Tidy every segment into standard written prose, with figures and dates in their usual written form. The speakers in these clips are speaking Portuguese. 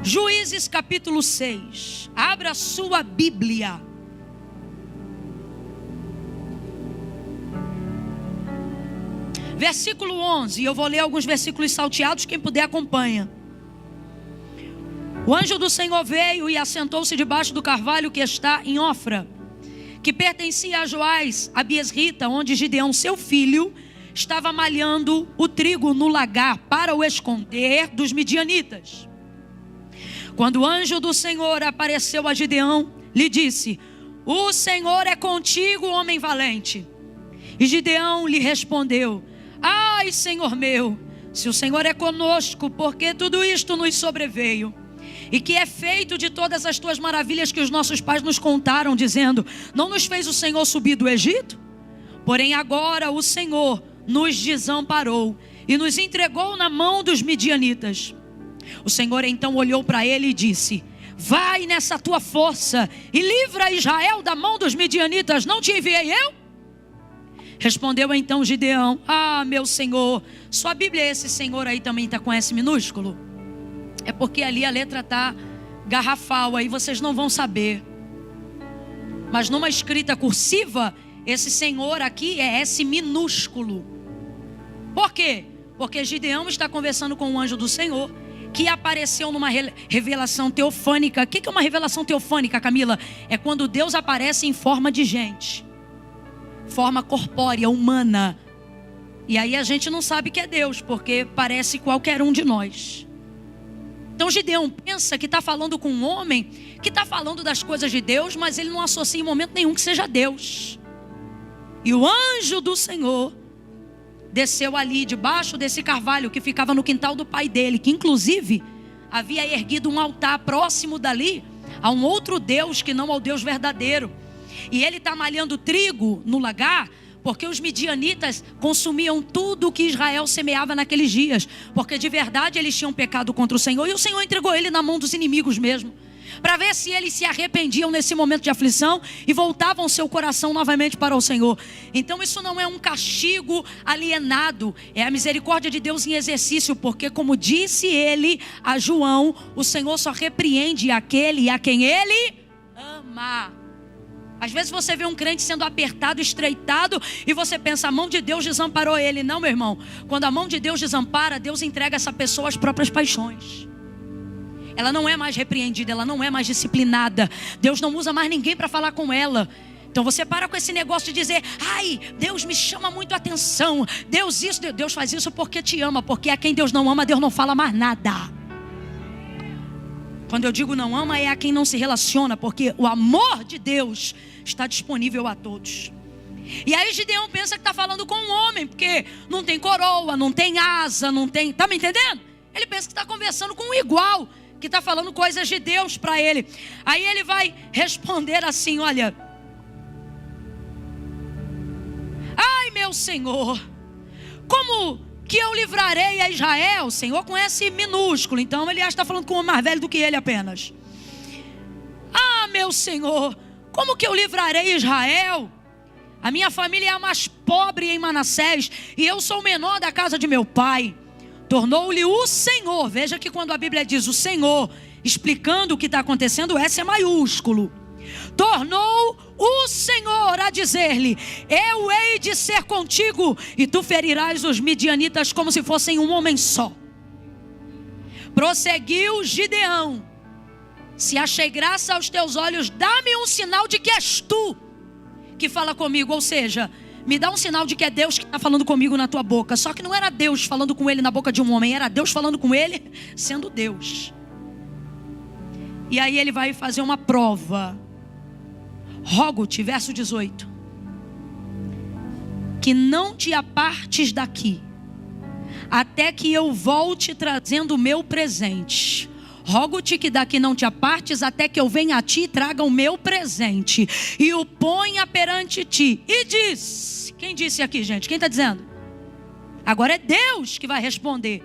Juízes capítulo 6. Abra sua Bíblia. Versículo 11. Eu vou ler alguns versículos salteados. Quem puder acompanha. O anjo do Senhor veio e assentou-se debaixo do carvalho que está em Ofra, que pertencia a Joás, a Biesrita, onde Gideão, seu filho, estava malhando o trigo no lagar para o esconder dos midianitas. Quando o anjo do Senhor apareceu a Gideão, lhe disse: o Senhor é contigo, homem valente. E Gideão lhe respondeu: ai, Senhor meu, se o Senhor é conosco, porque tudo isto nos sobreveio? E que é feito de todas as tuas maravilhas que os nossos pais nos contaram, dizendo: não nos fez o Senhor subir do Egito? Porém agora o Senhor nos desamparou e nos entregou na mão dos midianitas. O Senhor então olhou para ele e disse: vai nessa tua força e livra Israel da mão dos midianitas, não te enviei eu? Respondeu então Gideão: ah, meu Senhor. Sua Bíblia, esse Senhor aí também está com S minúsculo? É porque ali a letra está garrafal, aí vocês não vão saber. Mas numa escrita cursiva, esse Senhor aqui é S minúsculo. Por quê? Porque Gideão está conversando com o anjo do Senhor, que apareceu numa revelação teofânica. O que é uma revelação teofânica, Camila? É quando Deus aparece em forma de gente, forma corpórea, humana. E aí a gente não sabe que é Deus, porque parece qualquer um de nós. Então Gideão pensa que está falando com um homem que está falando das coisas de Deus, mas ele não associa em momento nenhum que seja Deus. E o anjo do Senhor desceu ali debaixo desse carvalho que ficava no quintal do pai dele, que inclusive havia erguido um altar próximo dali a um outro Deus que não ao Deus verdadeiro. E ele está malhando trigo no lagar, porque os midianitas consumiam tudo o que Israel semeava naqueles dias, porque de verdade eles tinham pecado contra o Senhor, e o Senhor entregou ele na mão dos inimigos mesmo, para ver se eles se arrependiam nesse momento de aflição e voltavam seu coração novamente para o Senhor. Então isso não é um castigo alienado, é a misericórdia de Deus em exercício, porque como disse ele a João, o Senhor só repreende aquele a quem ele ama. Às vezes você vê um crente sendo apertado, estreitado, e você pensa: a mão de Deus desamparou ele. Não, meu irmão. Quando a mão de Deus desampara, Deus entrega essa pessoa às próprias paixões. Ela não é mais repreendida, ela não é mais disciplinada. Deus não usa mais ninguém para falar com ela. Então você para com esse negócio de dizer: ai, Deus me chama muito a atenção, Deus isso, Deus faz isso porque te ama. Porque a quem Deus não ama, Deus não fala mais nada. Quando eu digo não ama, é a quem não se relaciona, porque o amor de Deus está disponível a todos. E aí Gideão pensa que está falando com um homem, porque não tem coroa, não tem asa, não tem... Está me entendendo? Ele pensa que está conversando com um igual, que está falando coisas de Deus para ele. Aí ele vai responder assim: olha, ai, meu Senhor, como que eu livrarei a Israel? O Senhor com S minúsculo, então ele acha que está falando com um homem mais velho do que ele apenas. Ah, meu Senhor, como que eu livrarei Israel? A minha família é a mais pobre em Manassés, e eu sou o menor da casa de meu pai. Tornou-lhe o Senhor. Veja que quando a Bíblia diz o Senhor, explicando o que está acontecendo, o S é maiúsculo. Tornou o Senhor a dizer-lhe: eu hei de ser contigo, e tu ferirás os midianitas como se fossem um homem só. Prosseguiu Gideão: se achei graça aos teus olhos, dá-me um sinal de que és tu que fala comigo. Ou seja, me dá um sinal de que é Deus que está falando comigo na tua boca. Só que não era Deus falando com ele na boca de um homem, era Deus falando com ele sendo Deus. E aí ele vai fazer uma prova. Rogo-te, verso 18, que não te apartes daqui, até que eu volte trazendo o meu presente. Rogo-te que daqui não te apartes, até que eu venha a ti e traga o meu presente, e o ponha perante ti. E diz, quem disse aqui, gente? Quem está dizendo? Agora é Deus que vai responder: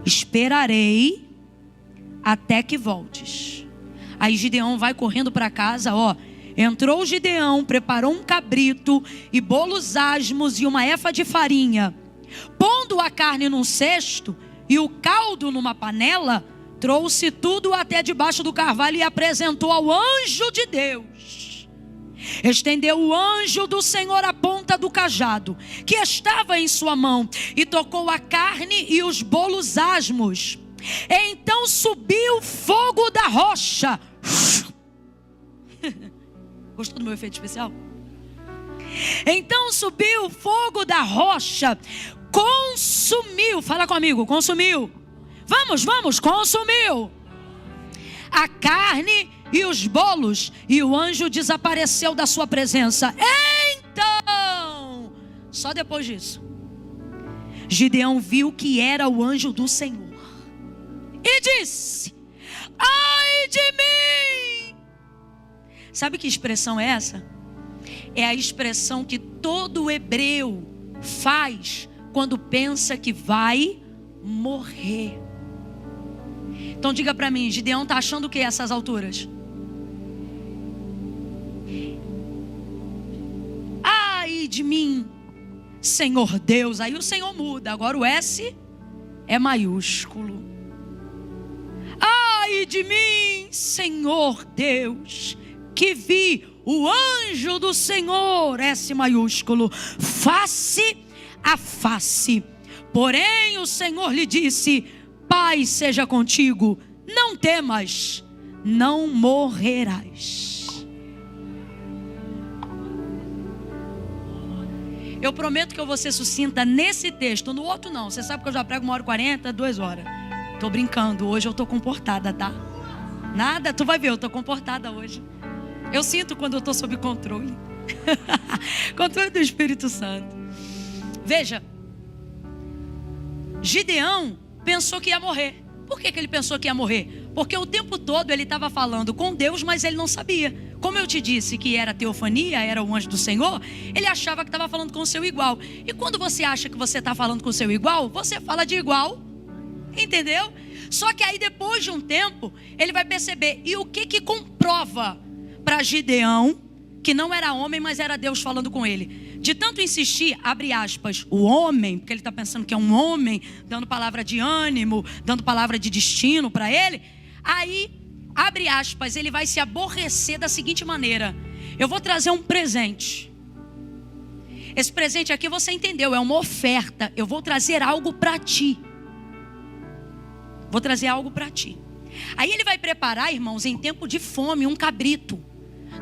esperarei até que voltes. Aí Gideão vai correndo para casa, ó. Entrou Gideão, preparou um cabrito e bolos asmos e uma efa de farinha. Pondo a carne num cesto e o caldo numa panela, trouxe tudo até debaixo do carvalho e apresentou ao anjo de Deus. Estendeu o anjo do Senhor a ponta do cajado que estava em sua mão e tocou a carne e os bolos asmos. Então subiu fogo da rocha. Gostou do meu efeito especial? Então subiu o fogo da rocha, consumiu, fala comigo, consumiu. Vamos, consumiu a carne e os bolos, e o anjo desapareceu da sua presença. Então, só depois disso, Gideão viu que era o anjo do Senhor e disse: ai de mim! Sabe que expressão é essa? É a expressão que todo hebreu faz quando pensa que vai morrer. Então diga para mim, Gideão está achando o que essas alturas? Ai de mim, Senhor Deus. Aí o Senhor muda, agora o S é maiúsculo. Ai de mim, Senhor Deus, que vi o anjo do Senhor, S maiúsculo, face a face. Porém o Senhor lhe disse: paz seja contigo, não temas, não morrerás. Eu prometo que eu vou ser sucinta nesse texto, no outro não. Você sabe que eu já prego 1h40, 2 horas. Tô brincando, hoje eu tô comportada, tá? Nada, tu vai ver, eu tô comportada hoje. Eu sinto quando eu tô sob controle. Controle do Espírito Santo. Veja, Gideão pensou que ia morrer. Por que ele pensou que ia morrer? Porque o tempo todo ele estava falando com Deus, mas ele não sabia. Como eu te disse que era teofania, era o anjo do Senhor, ele achava que estava falando com o seu igual. E quando você acha que você está falando com o seu igual, você fala de igual, entendeu? Só que aí depois de um tempo, ele vai perceber. E o que comprova para Gideão que não era homem, mas era Deus falando com ele? De tanto insistir, abre aspas, o homem, porque ele está pensando que é um homem, dando palavra de ânimo, dando palavra de destino para ele. Aí, abre aspas, ele vai se aborrecer da seguinte maneira: eu vou trazer um presente. Esse presente aqui você entendeu, é uma oferta. Eu vou trazer algo para ti. Vou trazer algo para ti. Aí ele vai preparar, irmãos, em tempo de fome, um cabrito.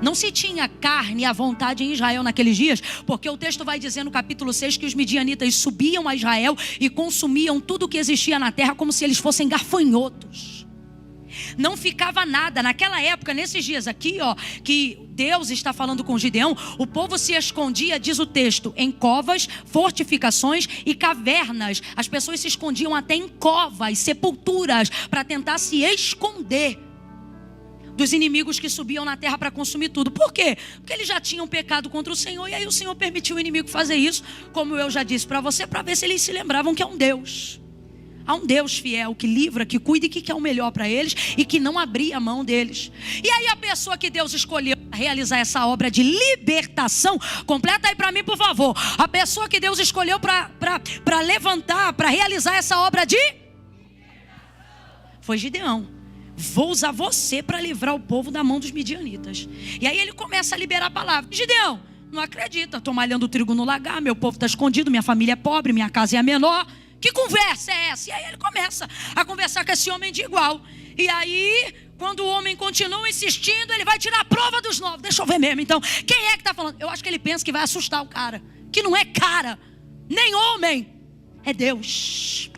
Não se tinha carne à vontade em Israel naqueles dias, porque o texto vai dizer no capítulo 6 que os midianitas subiam a Israel e consumiam tudo o que existia na terra como se eles fossem gafanhotos. Não ficava nada. Naquela época, nesses dias aqui, que Deus está falando com Gideão, o povo se escondia, diz o texto, em covas, fortificações e cavernas. As pessoas se escondiam até em covas, sepulturas, para tentar se esconder dos inimigos que subiam na terra para consumir tudo. Por quê? Porque eles já tinham pecado contra o Senhor, e aí o Senhor permitiu o inimigo fazer isso, como eu já disse para você, para ver se eles se lembravam que há um Deus. Há um Deus fiel, que livra, que cuida e que quer o melhor para eles, e que não abria a mão deles. E aí a pessoa que Deus escolheu para realizar essa obra de libertação, completa aí para mim, por favor. A pessoa que Deus escolheu para levantar, para realizar essa obra de foi Gideão. Vou usar você para livrar o povo da mão dos midianitas. E aí ele começa a liberar a palavra. Gideão, não acredita, estou malhando trigo no lagar, meu povo está escondido, minha família é pobre, minha casa é a menor. Que conversa é essa? E aí ele começa a conversar com esse homem de igual. E aí, quando o homem continua insistindo, ele vai tirar a prova dos 9. Deixa eu ver mesmo, então. Quem é que está falando? Eu acho que ele pensa que vai assustar o cara. Que não é cara, nem homem, é Deus.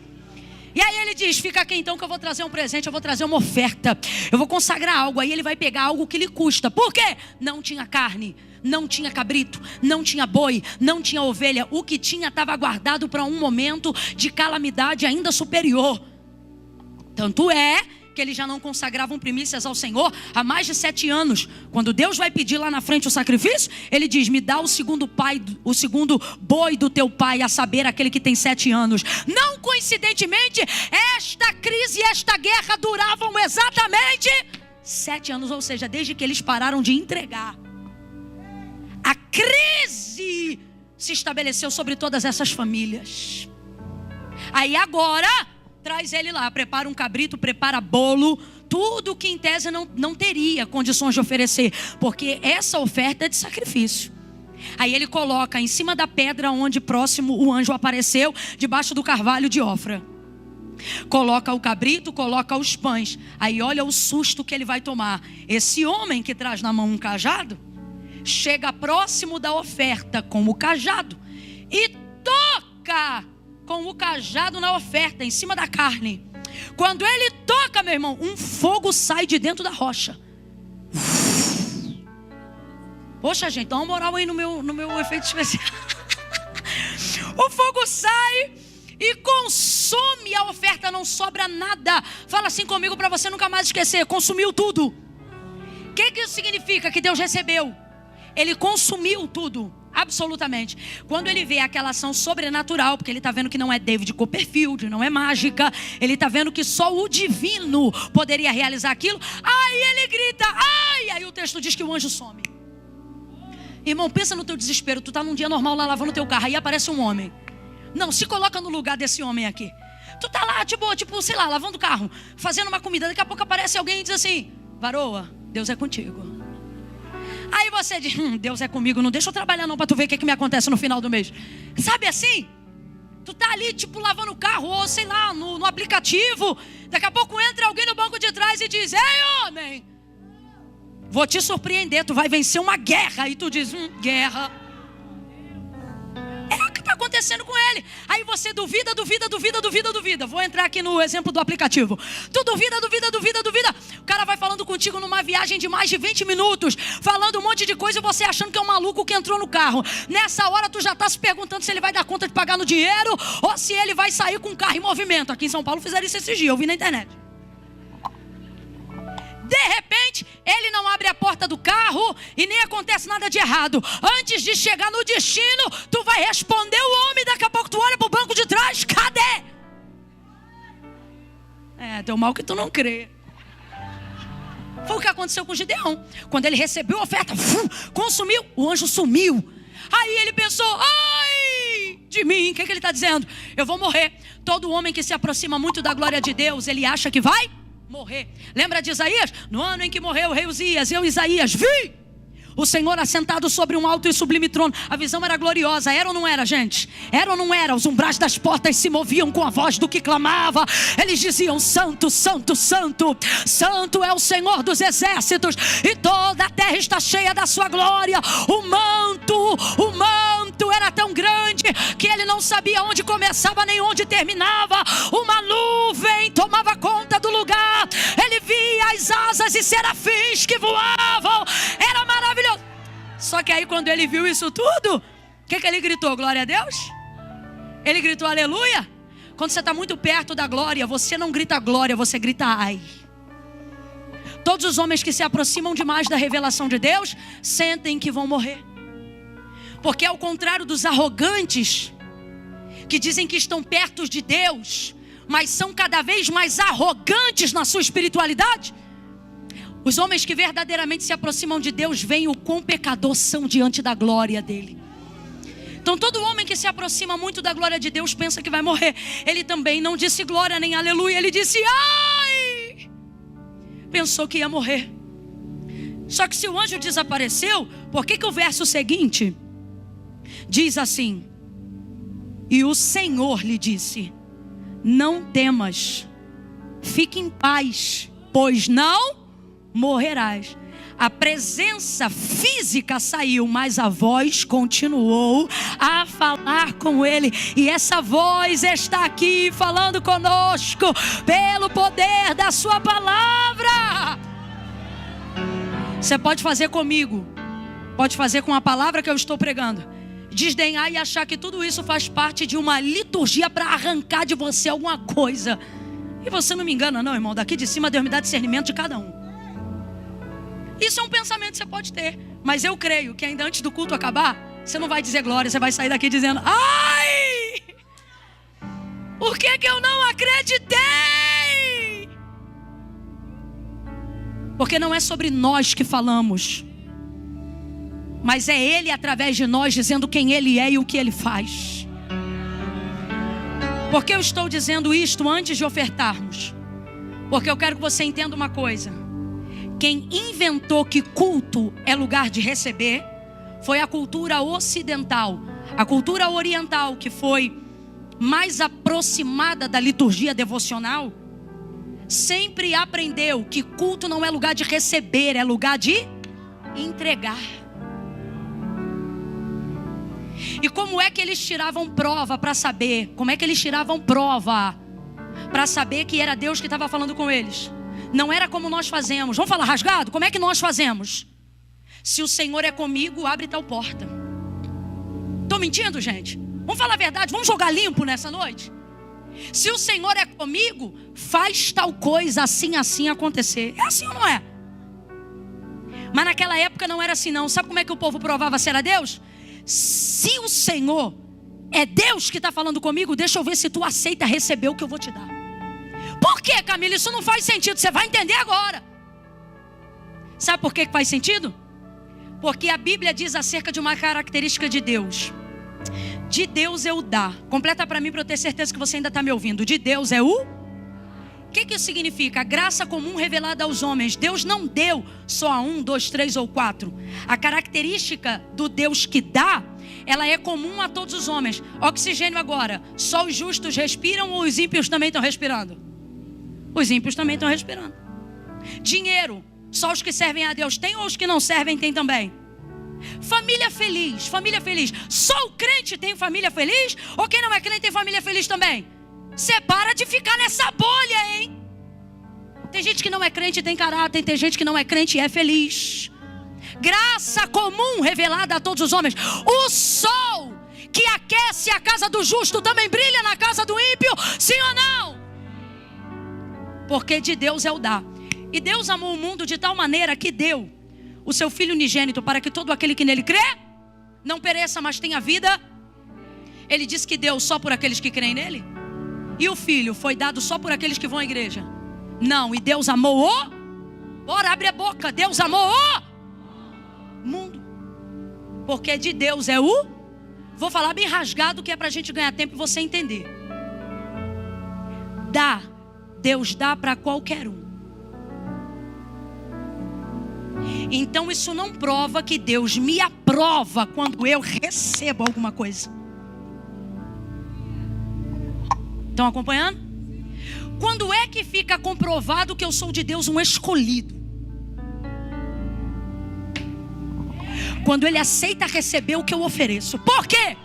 E aí ele diz: fica aqui então que eu vou trazer um presente, eu vou trazer uma oferta, eu vou consagrar algo. Aí ele vai pegar algo que lhe custa. Por quê? Não tinha carne, não tinha cabrito, não tinha boi, não tinha ovelha. O que tinha estava guardado para um momento de calamidade ainda superior. Tanto é que eles já não consagravam primícias ao Senhor há mais de 7 anos. Quando Deus vai pedir lá na frente o sacrifício, ele diz: me dá o segundo boi do teu pai, a saber, aquele que tem 7 anos. Não coincidentemente, esta crise e esta guerra duravam exatamente 7 anos, ou seja, desde que eles pararam de entregar. A crise se estabeleceu sobre todas essas famílias. Aí agora traz ele lá, prepara um cabrito, prepara bolo, tudo que em tese não teria condições de oferecer, porque essa oferta é de sacrifício. Aí ele coloca em cima da pedra onde próximo o anjo apareceu, debaixo do carvalho de Ofra. Coloca o cabrito, coloca os pães. Aí olha o susto que ele vai tomar. Esse homem que traz na mão um cajado, chega próximo da oferta com o cajado e toca com o cajado na oferta, em cima da carne. Quando ele toca, meu irmão, um fogo sai de dentro da rocha. Poxa, gente, dá uma moral aí no meu efeito especial. O fogo sai e consome a oferta, não sobra nada. Fala assim comigo para você nunca mais esquecer: consumiu tudo. O que isso significa? Que Deus recebeu. Ele consumiu tudo, absolutamente. Quando ele vê aquela ação sobrenatural, porque ele está vendo que não é David Copperfield, não é mágica, ele está vendo que só o divino poderia realizar aquilo. Aí ele grita, ai! Aí o texto diz que o anjo some. Irmão, pensa no teu desespero. Tu está num dia normal lá lavando teu carro, aí aparece um homem. Não, se coloca no lugar desse homem aqui. Tu tá lá, tipo, sei lá, lavando o carro, fazendo uma comida. Daqui a pouco aparece alguém e diz assim: varoa, Deus é contigo. Aí você diz: Deus é comigo, não deixa eu trabalhar não, para tu ver o que me acontece no final do mês. Sabe assim? Tu tá ali, tipo, lavando o carro, ou sei lá, no aplicativo. Daqui a pouco entra alguém no banco de trás e diz: ei, homem, vou te surpreender, tu vai vencer uma guerra. E tu diz: guerra. É o que está acontecendo com ele. Aí você duvida. Vou entrar aqui no exemplo do aplicativo. Tu duvida. O cara vai falando contigo numa viagem de mais de 20 minutos, falando um monte de coisa e você achando que é um maluco que entrou no carro. Nessa hora tu já está se perguntando se ele vai dar conta de pagar no dinheiro ou se ele vai sair com o carro em movimento. Aqui em São Paulo fizeram isso esses dias, eu vi na internet. De repente, ele não abre a porta do carro e nem acontece nada de errado. Antes de chegar no destino, tu vai responder o homem. Daqui a pouco tu olha pro banco de trás, cadê? Teu mal que tu não crê. Foi o que aconteceu com Gideão. Quando ele recebeu a oferta, consumiu, o anjo sumiu. Aí ele pensou: ai de mim, o que ele está dizendo? Eu vou morrer. Todo homem que se aproxima muito da glória de Deus, ele acha que vai morrer. Lembra de Isaías? No ano em que morreu o rei Uzias, eu, Isaías, vi o Senhor assentado sobre um alto e sublime trono. A visão era gloriosa, era ou não era, gente? Era ou não era? Os umbrais das portas se moviam com a voz do que clamava. Eles diziam: santo, santo, santo, santo é o Senhor dos exércitos, e toda a terra está cheia da sua glória. O manto era tão grande que ele não sabia onde começava nem onde terminava. Uma nuvem tomava conta do lugar. Ele via as asas e serafins que voavam. Era maravilhoso. Só que aí quando ele viu isso tudo, o que ele gritou? Glória a Deus? Ele gritou aleluia? Quando você está muito perto da glória, você não grita glória, você grita ai. Todos os homens que se aproximam demais da revelação de Deus sentem que vão morrer. Porque ao contrário dos arrogantes, que dizem que estão perto de Deus, mas são cada vez mais arrogantes na sua espiritualidade, os homens que verdadeiramente se aproximam de Deus veem o quão pecador são diante da glória dele. Então todo homem que se aproxima muito da glória de Deus pensa que vai morrer. Ele também não disse glória nem aleluia, ele disse ai! Pensou que ia morrer. Só que se o anjo desapareceu, por que o verso seguinte diz assim: e o Senhor lhe disse: não temas, fique em paz, pois não morrerás. A presença física saiu, mas a voz continuou a falar com ele. E essa voz está aqui falando conosco pelo poder da sua palavra. Você pode fazer comigo, pode fazer com a palavra que eu estou pregando, desdenhar e achar que tudo isso faz parte de uma liturgia para arrancar de você alguma coisa. E você não me engana não, irmão. Daqui de cima Deus me dá discernimento de cada um. Isso é um pensamento que você pode ter, mas eu creio que ainda antes do culto acabar, você não vai dizer glória, você vai sair daqui dizendo ai! Por que eu não acreditei? Porque não é sobre nós que falamos, mas é Ele através de nós dizendo quem Ele é e o que Ele faz. Por que eu estou dizendo isto antes de ofertarmos? Porque eu quero que você entenda uma coisa. Quem inventou que culto é lugar de receber foi a cultura ocidental. A cultura oriental, que foi mais aproximada da liturgia devocional, sempre aprendeu que culto não é lugar de receber, é lugar de entregar. E como é que eles tiravam prova para saber? Como é que eles tiravam prova para saber que era Deus que estava falando com eles? Não era como nós fazemos. Vamos falar rasgado? Como é que nós fazemos? Se o Senhor é comigo, abre tal porta. Estou mentindo, gente? Vamos falar a verdade, vamos jogar limpo nessa noite? Se o Senhor é comigo, faz tal coisa assim, assim acontecer. É assim ou não é? Mas naquela época não era assim não. Sabe como é que o povo provava se era Deus? Se o Senhor é Deus que está falando comigo, deixa eu ver se tu aceita receber o que eu vou te dar. Por que, Camila? Isso não faz sentido, você vai entender agora. Sabe por que faz sentido? Porque a Bíblia diz acerca de uma característica de Deus. De Deus é o dar. Completa para mim, para eu ter certeza que você ainda está me ouvindo. De Deus é o... O que isso significa? A graça comum revelada aos homens. Deus não deu só a 1, 2, 3 ou 4. A característica do Deus que dá, ela é comum a todos os homens. Oxigênio agora. Só os justos respiram ou os ímpios também estão respirando? Os ímpios também estão respirando. Dinheiro. Só os que servem a Deus têm ou os que não servem têm também? Família feliz. Família feliz. Só o crente tem família feliz? Ou quem não é crente tem família feliz também? Você para de ficar nessa bolha, hein? Tem gente que não é crente e tem caráter. Tem gente que não é crente e é feliz. Graça comum revelada a todos os homens. O sol que aquece a casa do justo também brilha na casa do ímpio. Sim ou não? Porque de Deus é o dar. E Deus amou o mundo de tal maneira que deu o seu Filho unigênito para que todo aquele que nele crê não pereça, mas tenha vida. Ele disse que deu só por aqueles que creem nele. E o Filho foi dado só por aqueles que vão à igreja? Não, e Deus amou o... Bora, abre a boca. Deus amou o mundo. Porque de Deus é o... Vou falar bem rasgado que é pra gente ganhar tempo e você entender. Dá. Deus dá para qualquer um. Então isso não prova que Deus me aprova quando eu recebo alguma coisa. Estão acompanhando? Quando é que fica comprovado que eu sou de Deus um escolhido? Quando Ele aceita receber o que eu ofereço. Por quê?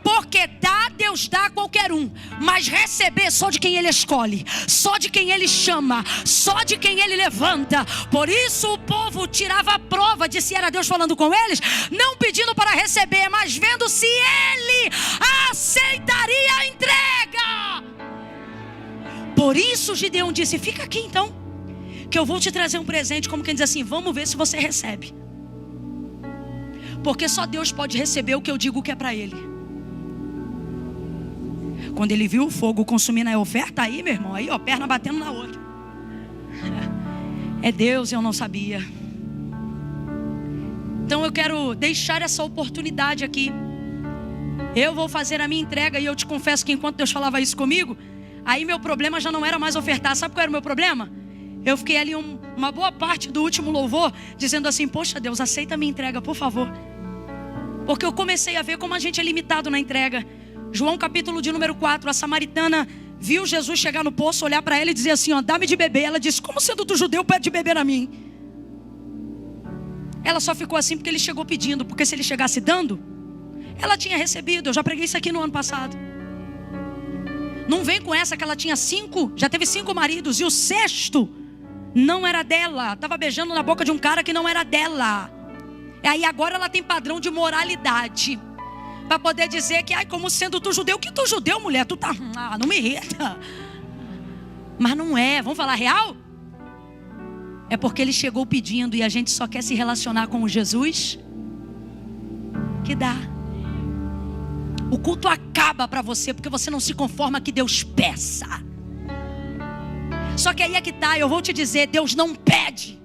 Porque Deus dá a qualquer um, mas receber só de quem Ele escolhe, só de quem Ele chama, só de quem Ele levanta. Por isso o povo tirava a prova de se era Deus falando com eles, não pedindo para receber, mas vendo se Ele aceitaria a entrega. Por isso Gideão disse: fica aqui então, que eu vou te trazer um presente. Como quem diz assim, vamos ver se você recebe. Porque só Deus pode receber o que eu digo que é para Ele. Quando ele viu o fogo consumindo a oferta, aí, meu irmão, aí, ó, perna batendo na outra. É Deus, eu não sabia. Então eu quero deixar essa oportunidade aqui. Eu vou fazer a minha entrega e eu te confesso que enquanto Deus falava isso comigo, aí meu problema já não era mais ofertar. Sabe qual era o meu problema? Eu fiquei ali uma boa parte do último louvor dizendo assim: poxa Deus, aceita a minha entrega, por favor. Porque eu comecei a ver como a gente é limitado na entrega. João capítulo de número 4, a samaritana viu Jesus chegar no poço, olhar para ela e dizer assim, ó, dá-me de beber. Ela disse: como sendo tu judeu pede de beber a mim? Ela só ficou assim porque ele chegou pedindo. Porque se ele chegasse dando, ela tinha recebido. Eu já preguei isso aqui no ano passado. Não vem com essa que ela tinha 5, já teve 5 maridos e o 6º não era dela. Estava beijando na boca de um cara que não era dela. E aí agora ela tem padrão de moralidade para poder dizer que, ai, como sendo tu judeu. Que tu judeu, mulher? Tu tá... Ah, não me irrita. Mas não é. Vamos falar real? É porque ele chegou pedindo e a gente só quer se relacionar com o Jesus que dá. O culto acaba para você porque você não se conforma que Deus peça. Só que aí é que tá, eu vou te dizer, Deus não pede.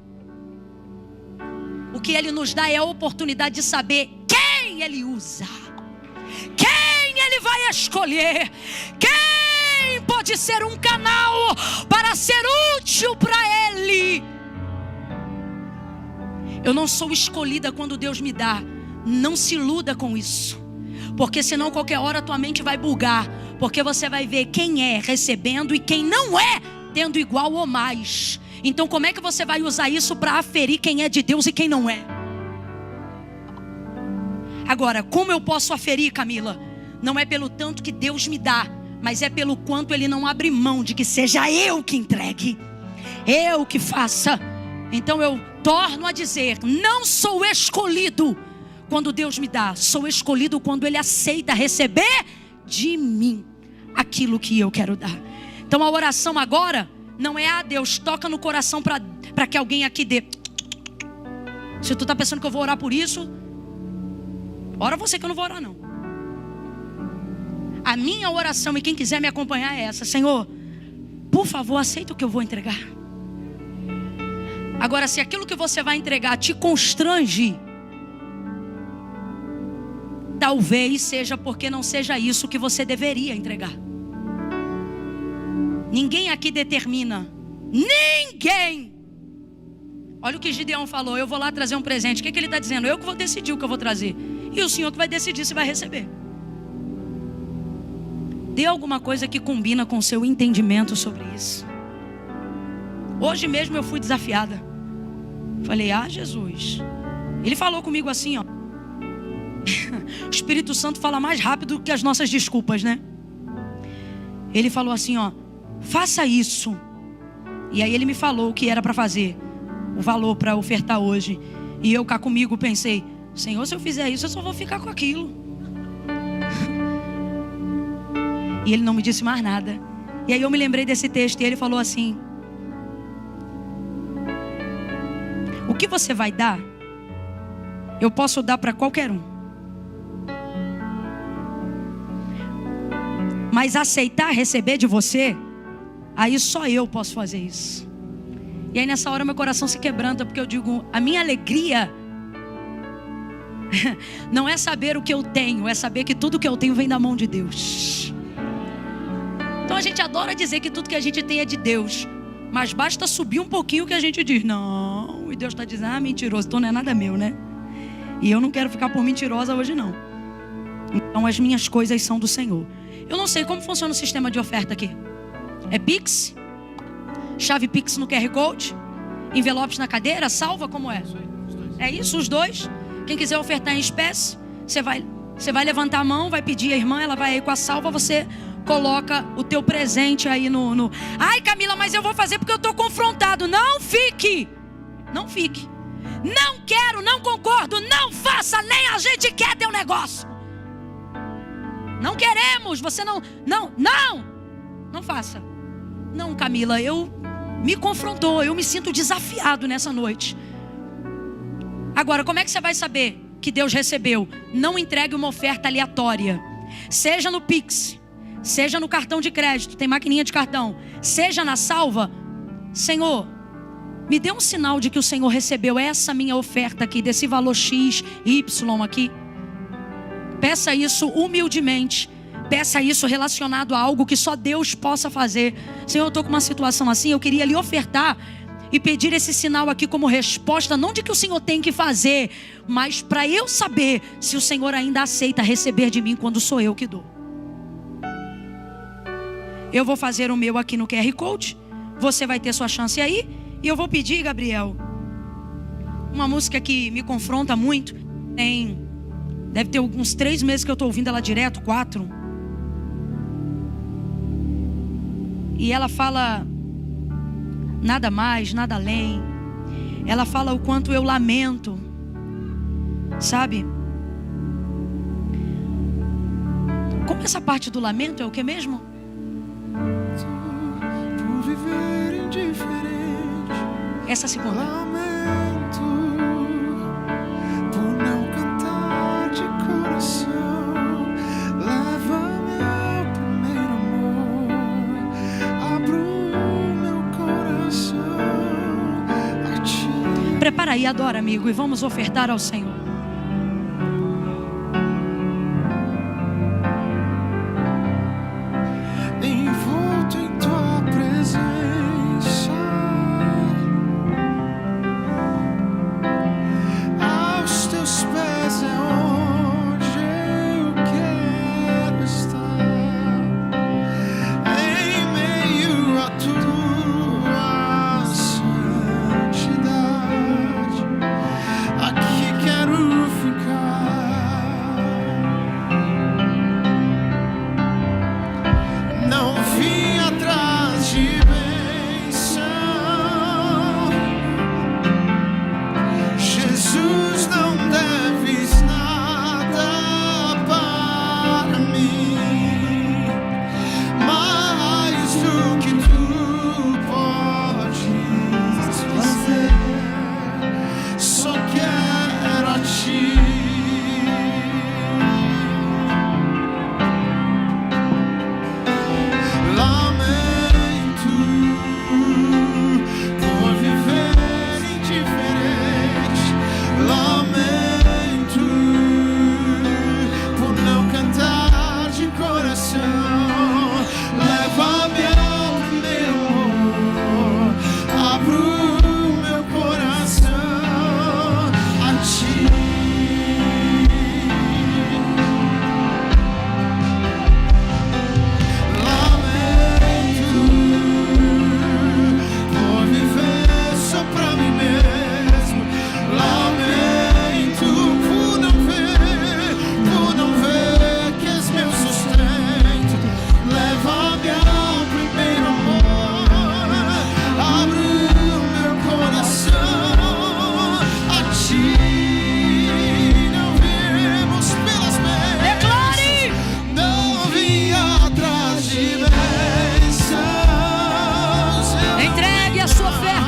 O que Ele nos dá é a oportunidade de saber quem Ele usa, quem Ele vai escolher, quem pode ser um canal para ser útil para Ele. Eu não sou escolhida quando Deus me dá. Não se iluda com isso, porque senão qualquer hora tua mente vai bugar, porque você vai ver quem é recebendo e quem não é tendo igual ou mais. Então como é que você vai usar isso para aferir quem é de Deus e quem não é? Agora, como eu posso aferir, Camila? Não é pelo tanto que Deus me dá, mas é pelo quanto Ele não abre mão de que seja eu que entregue, eu que faça. Então eu torno a dizer, não sou escolhido quando Deus me dá, sou escolhido quando Ele aceita receber de mim aquilo que eu quero dar. Então a oração agora não é, Deus, toca no coração para que alguém aqui dê. Se tu está pensando que eu vou orar por isso, ora você, que eu não vou orar não. A minha oração, e quem quiser me acompanhar, é essa: Senhor, por favor, aceita o que eu vou entregar. Agora, se aquilo que você vai entregar te constrange, talvez seja porque não seja isso que você deveria entregar. Ninguém aqui determina. Ninguém. Olha o que Gideão falou: eu vou lá trazer um presente. O que ele está dizendo? Eu que vou decidir o que eu vou trazer, e o Senhor que vai decidir se vai receber. Dê alguma coisa que combina com o seu entendimento sobre isso. Hoje mesmo eu fui desafiada. Falei, Jesus. Ele falou comigo assim, ó. O Espírito Santo fala mais rápido que as nossas desculpas, né? Ele falou assim, ó: faça isso. E aí ele me falou o que era para fazer, o valor para ofertar hoje. E eu cá comigo pensei, Senhor, se eu fizer isso, eu só vou ficar com aquilo. E ele não me disse mais nada. E aí eu me lembrei desse texto e ele falou assim: o que você vai dar, eu posso dar para qualquer um, mas aceitar receber de você, aí só eu posso fazer isso. E aí nessa hora meu coração se quebranta, porque eu digo, a minha alegria não é saber o que eu tenho, é saber que tudo que eu tenho vem da mão de Deus. Então a gente adora dizer que tudo que a gente tem é de Deus, mas basta subir um pouquinho que a gente diz, não. E Deus está dizendo, mentiroso, então não é nada meu, né? E eu não quero ficar por mentirosa hoje não. Então as minhas coisas são do Senhor. Eu não sei como funciona o sistema de oferta aqui. É Pix? Chave Pix no QR Code? Envelopes na cadeira? Salva? Como é? É isso, os dois? Quem quiser ofertar em espécie, você vai levantar a mão, vai pedir a irmã, ela vai aí com a salva, você coloca o teu presente aí no... Ai, Camila, mas eu vou fazer porque eu estou confrontado. Não fique. Não fique. Não quero, não concordo, não faça, nem a gente quer teu negócio. Não queremos, você não faça. Não, Camila, me confrontou, eu me sinto desafiado nessa noite. Agora, como é que você vai saber que Deus recebeu? Não entregue uma oferta aleatória. Seja no Pix, seja no cartão de crédito, tem maquininha de cartão, seja na salva. Senhor, me dê um sinal de que o Senhor recebeu essa minha oferta aqui, desse valor X, Y aqui. Peça isso humildemente. Peça isso relacionado a algo que só Deus possa fazer. Senhor, eu estou com uma situação assim, eu queria lhe ofertar e pedir esse sinal aqui como resposta, não de que o Senhor tem que fazer, mas para eu saber se o Senhor ainda aceita receber de mim quando sou eu que dou. Eu vou fazer o meu aqui no QR Code, você vai ter sua chance aí, e eu vou pedir, Gabriel, uma música que me confronta muito. Deve ter uns 3 meses que eu estou ouvindo ela direto, 4. E ela fala nada mais, nada além. Ela fala o quanto eu lamento, sabe? Como essa parte do lamento é o que mesmo? Por viver indiferente. Essa segunda. Lamento por não cantar de coração. Leva-me ao primeiro amor. Abro meu coração a ti. Prepara aí, adora, amigo, e vamos ofertar ao Senhor. Nem vou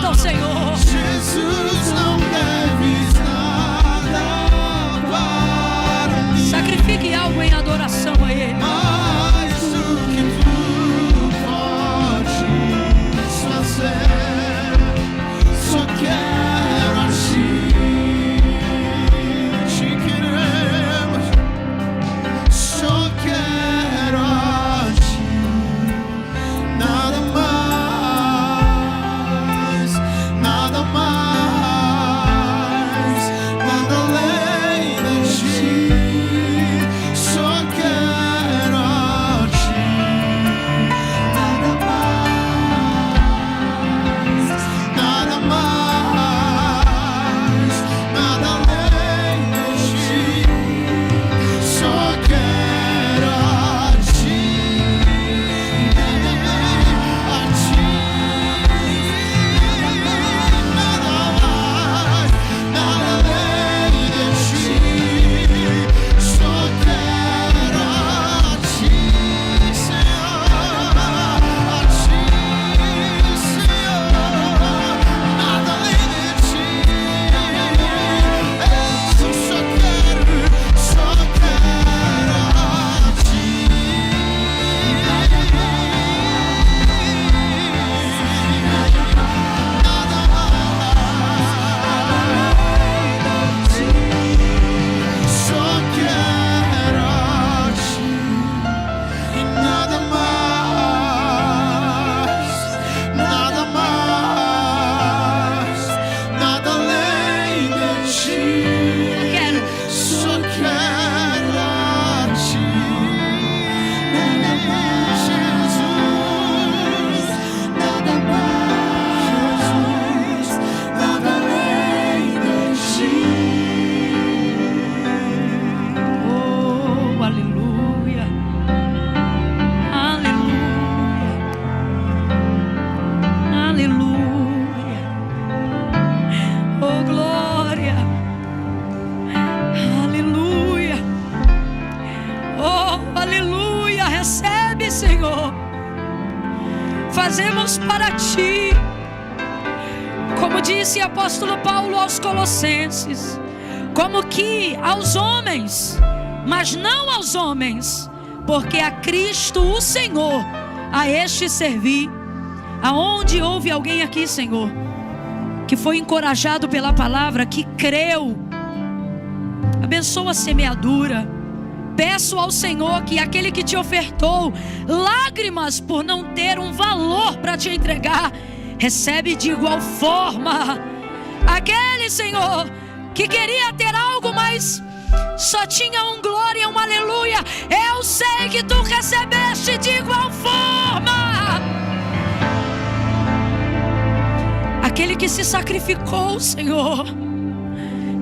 ao Senhor. Jesus, não deves nada para mim. Sacrifique algo em adoração a Ele. Mais do que tu podes fazer, só quero a ti. Te queremos, só quero a ti. Nada mais, nada além de ti. Só quero a ti. Nada mais, nada além de ti. Só quero a ti. A ti. Nada mais, nada além de ti. Só quero a ti, Senhor. A ti, Senhor. Nada além de ti. Eu só quero a ti. Nada só quero a ti e nada mais, nada além de ti. Quero. Só quero a ti, Jesus. Nada mais, Jesus. Nada além de ti. Oh, aleluia. Aleluia. Aleluia. Oh, glória. Aleluia. Oh, aleluia. Recebe, Senhor. Fazemos para ti, como disse o apóstolo Paulo aos Colossenses, como que aos homens, mas não aos homens, porque a Cristo o Senhor, a este servir. Aonde houve alguém aqui, Senhor, que foi encorajado pela palavra, que creu, abençoa a semeadura. Peço ao Senhor que aquele que te ofertou lágrimas por não ter um valor para te entregar, recebe de igual forma. Aquele, Senhor, que queria ter algo, mas só tinha um glória, um aleluia, eu sei que tu recebeste de igual forma. Aquele que se sacrificou, Senhor,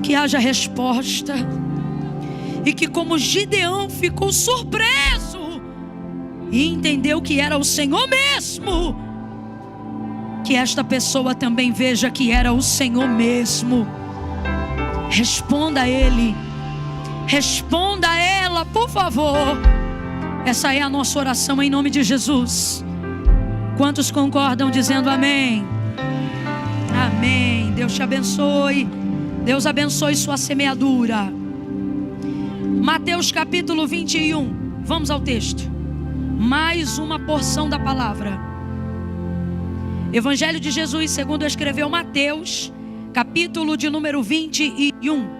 que haja resposta. E que como Gideão ficou surpreso e entendeu que era o Senhor mesmo, que esta pessoa também veja que era o Senhor mesmo. Responda a Ele, responda a ela, por favor. Essa é a nossa oração em nome de Jesus. Quantos concordam dizendo amém? Amém. Deus te abençoe. Deus abençoe sua semeadura. Mateus capítulo 21. Vamos ao texto. Mais uma porção da palavra. Evangelho de Jesus segundo escreveu Mateus, capítulo de número 21.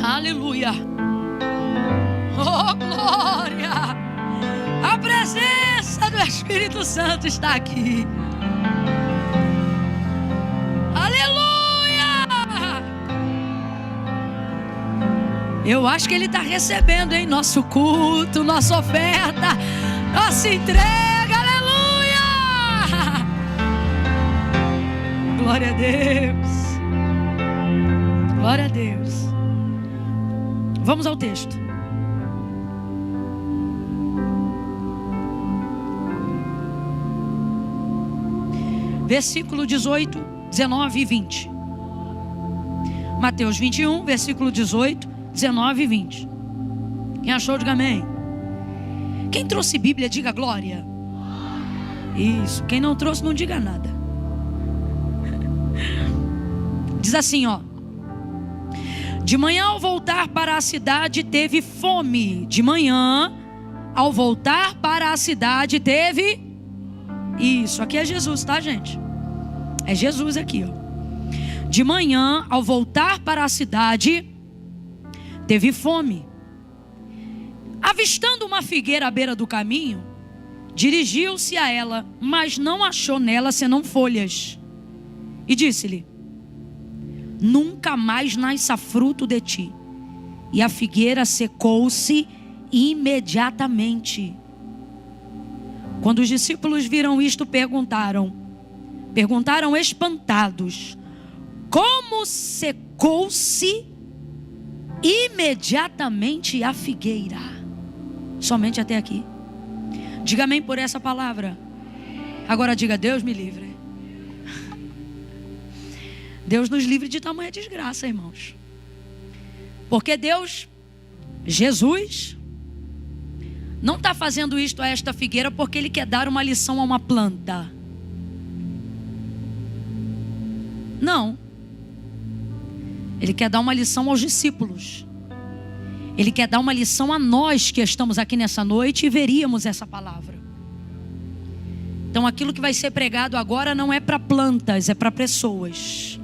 Aleluia. Oh, glória. A presença do Espírito Santo está aqui. Aleluia. Eu acho que Ele está recebendo, hein? Nosso culto, nossa oferta, nossa entrega. Aleluia. Glória a Deus. Glória a Deus. Vamos ao texto. Versículo 18, 19 e 20. Mateus 21, versículo 18, 19 e 20. Quem achou, diga amém. Quem trouxe Bíblia, diga glória. Isso. Quem não trouxe, não diga nada. Diz assim, ó. De manhã, ao voltar para a cidade, teve fome. De manhã, ao voltar para a cidade, teve... Isso, aqui é Jesus, tá, gente? É Jesus aqui, ó. De manhã, ao voltar para a cidade, teve fome. Avistando uma figueira à beira do caminho, dirigiu-se a ela, mas não achou nela senão folhas. E disse-lhe: nunca mais nasça fruto de ti. E a figueira secou-se imediatamente. Quando os discípulos viram isto, perguntaram espantados: como secou-se imediatamente a figueira? Somente até aqui. Diga amém por essa palavra. Agora diga: Deus me livre. Deus nos livre de tamanha desgraça, irmãos. Porque Deus, Jesus, não está fazendo isto a esta figueira porque Ele quer dar uma lição a uma planta. Não. Ele quer dar uma lição aos discípulos. Ele quer dar uma lição a nós que estamos aqui nessa noite e veríamos essa palavra. Então aquilo que vai ser pregado agora não é para plantas, é para pessoas.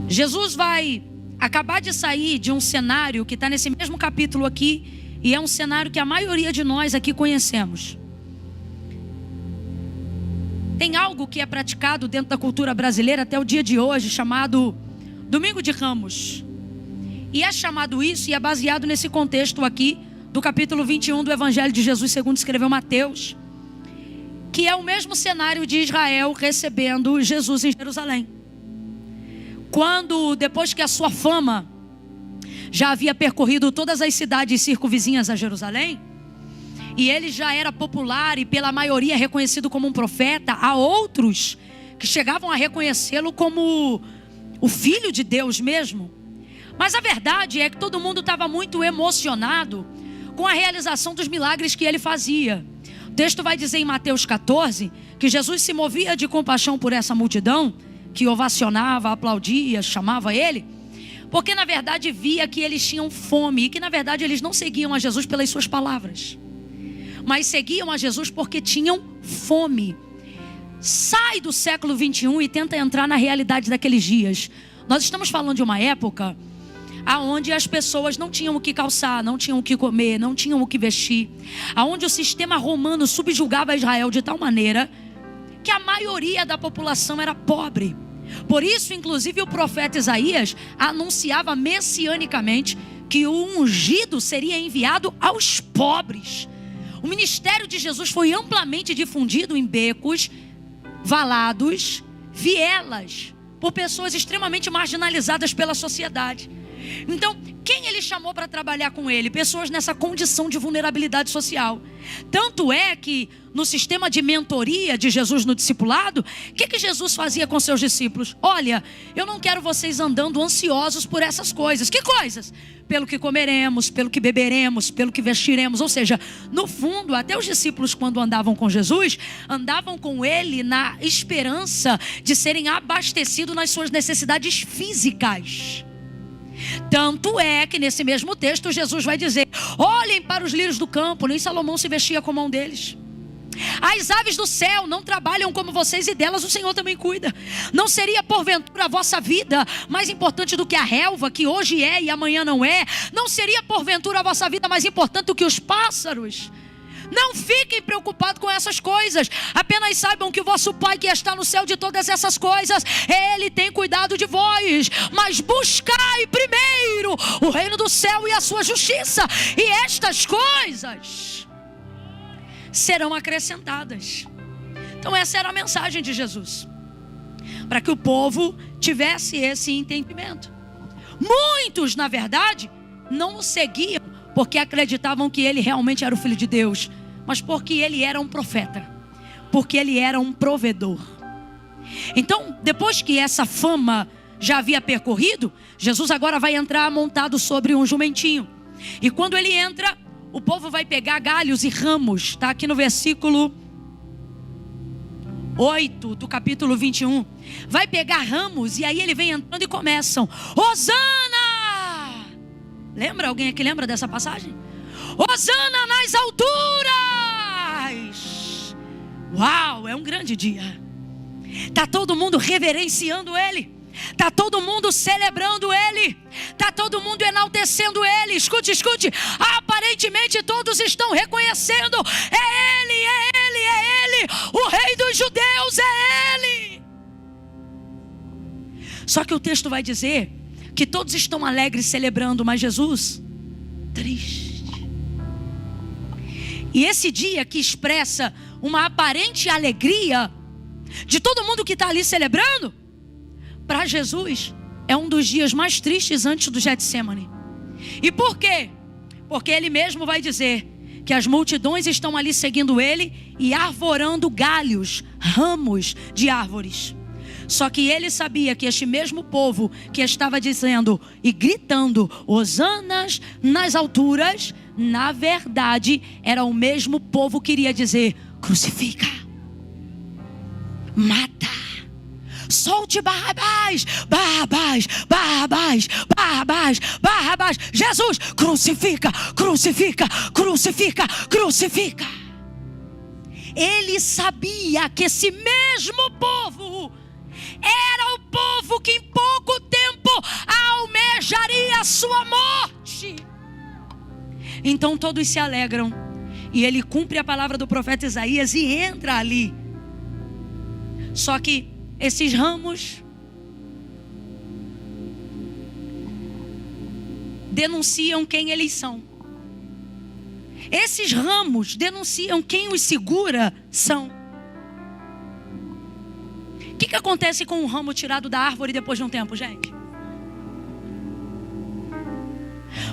Jesus vai acabar de sair de um cenário que está nesse mesmo capítulo aqui, e é um cenário que a maioria de nós aqui conhecemos. Tem algo que é praticado dentro da cultura brasileira até o dia de hoje, chamado Domingo de Ramos. E é chamado isso e é baseado nesse contexto aqui do capítulo 21 do Evangelho de Jesus segundo escreveu Mateus, que é o mesmo cenário de Israel recebendo Jesus em Jerusalém. Quando, depois que a sua fama já havia percorrido todas as cidades circunvizinhas a Jerusalém, e ele já era popular e pela maioria reconhecido como um profeta, há outros que chegavam a reconhecê-lo como o Filho de Deus mesmo. Mas a verdade é que todo mundo estava muito emocionado com a realização dos milagres que ele fazia. O texto vai dizer em Mateus 14 que Jesus se movia de compaixão por essa multidão que ovacionava, aplaudia, chamava ele, porque na verdade via que eles tinham fome e que na verdade eles não seguiam a Jesus pelas suas palavras, mas seguiam a Jesus porque tinham fome. Sai do século 21 e tenta entrar na realidade daqueles dias. Nós estamos falando de uma época aonde as pessoas não tinham o que calçar, não tinham o que comer, não tinham o que vestir, aonde o sistema romano subjugava Israel de tal maneira que a maioria da população era pobre. Por isso, inclusive, o profeta Isaías anunciava messianicamente que o ungido seria enviado aos pobres. O ministério de Jesus foi amplamente difundido em becos, valados, vielas, por pessoas extremamente marginalizadas pela sociedade. Então, quem ele chamou para trabalhar com ele? Pessoas nessa condição de vulnerabilidade social. Tanto é que no sistema de mentoria de Jesus no discipulado, o que Jesus fazia com seus discípulos? Olha, eu não quero vocês andando ansiosos por essas coisas. Que coisas? Pelo que comeremos, pelo que beberemos, pelo que vestiremos. Ou seja, no fundo, até os discípulos quando andavam com Jesus, andavam com ele na esperança de serem abastecidos nas suas necessidades físicas. Tanto é que nesse mesmo texto Jesus vai dizer: olhem para os lírios do campo, nem Salomão se vestia como um deles. As aves do céu não trabalham como vocês, e delas o Senhor também cuida. Não seria porventura a vossa vida mais importante do que a relva, que hoje é e amanhã não é? Não seria porventura a vossa vida mais importante do que os pássaros? Não fiquem preocupados com essas coisas. Apenas saibam que o vosso Pai que está no céu de todas essas coisas, Ele tem cuidado de vós. Mas buscai primeiro o reino do céu e a sua justiça, e estas coisas serão acrescentadas. Então essa era a mensagem de Jesus, para que o povo tivesse esse entendimento. Muitos, na verdade, não o seguiam porque acreditavam que ele realmente era o Filho de Deus, mas porque ele era um profeta, porque ele era um provedor. Então, depois que essa fama já havia percorrido, Jesus agora vai entrar montado sobre um jumentinho. E quando ele entra, o povo vai pegar galhos e ramos. Está aqui no versículo 8 do capítulo 21. Vai pegar ramos e aí ele vem entrando e começam: Hosana! Lembra? Alguém aqui lembra dessa passagem? Hosana nas alturas! Uau, é um grande dia. Está todo mundo reverenciando ele. Está todo mundo celebrando ele. Está todo mundo enaltecendo ele. Escute, escute. Aparentemente todos estão reconhecendo: é ele, é ele, é ele. O rei dos judeus é ele. Só que o texto vai dizer que todos estão alegres celebrando, mas Jesus triste. E esse dia que expressa uma aparente alegria de todo mundo que está ali celebrando, para Jesus é um dos dias mais tristes antes do Getsêmani. E por quê? Porque ele mesmo vai dizer que as multidões estão ali seguindo ele e arvorando galhos, ramos de árvores. Só que ele sabia que este mesmo povo que estava dizendo e gritando hosanas nas alturas, na verdade era o mesmo povo que iria dizer: crucifica, mata, solte Barrabás, Barrabás, Barrabás, Barrabás, Barrabás. Jesus, crucifica, crucifica, crucifica, crucifica. Ele sabia que esse mesmo povo era o povo que em pouco tempo almejaria a sua morte. Então todos se alegram e ele cumpre a palavra do profeta Isaías e entra ali. Só que esses ramos denunciam quem eles são. Esses ramos denunciam quem os segura são. O que acontece com um ramo tirado da árvore depois de um tempo, gente?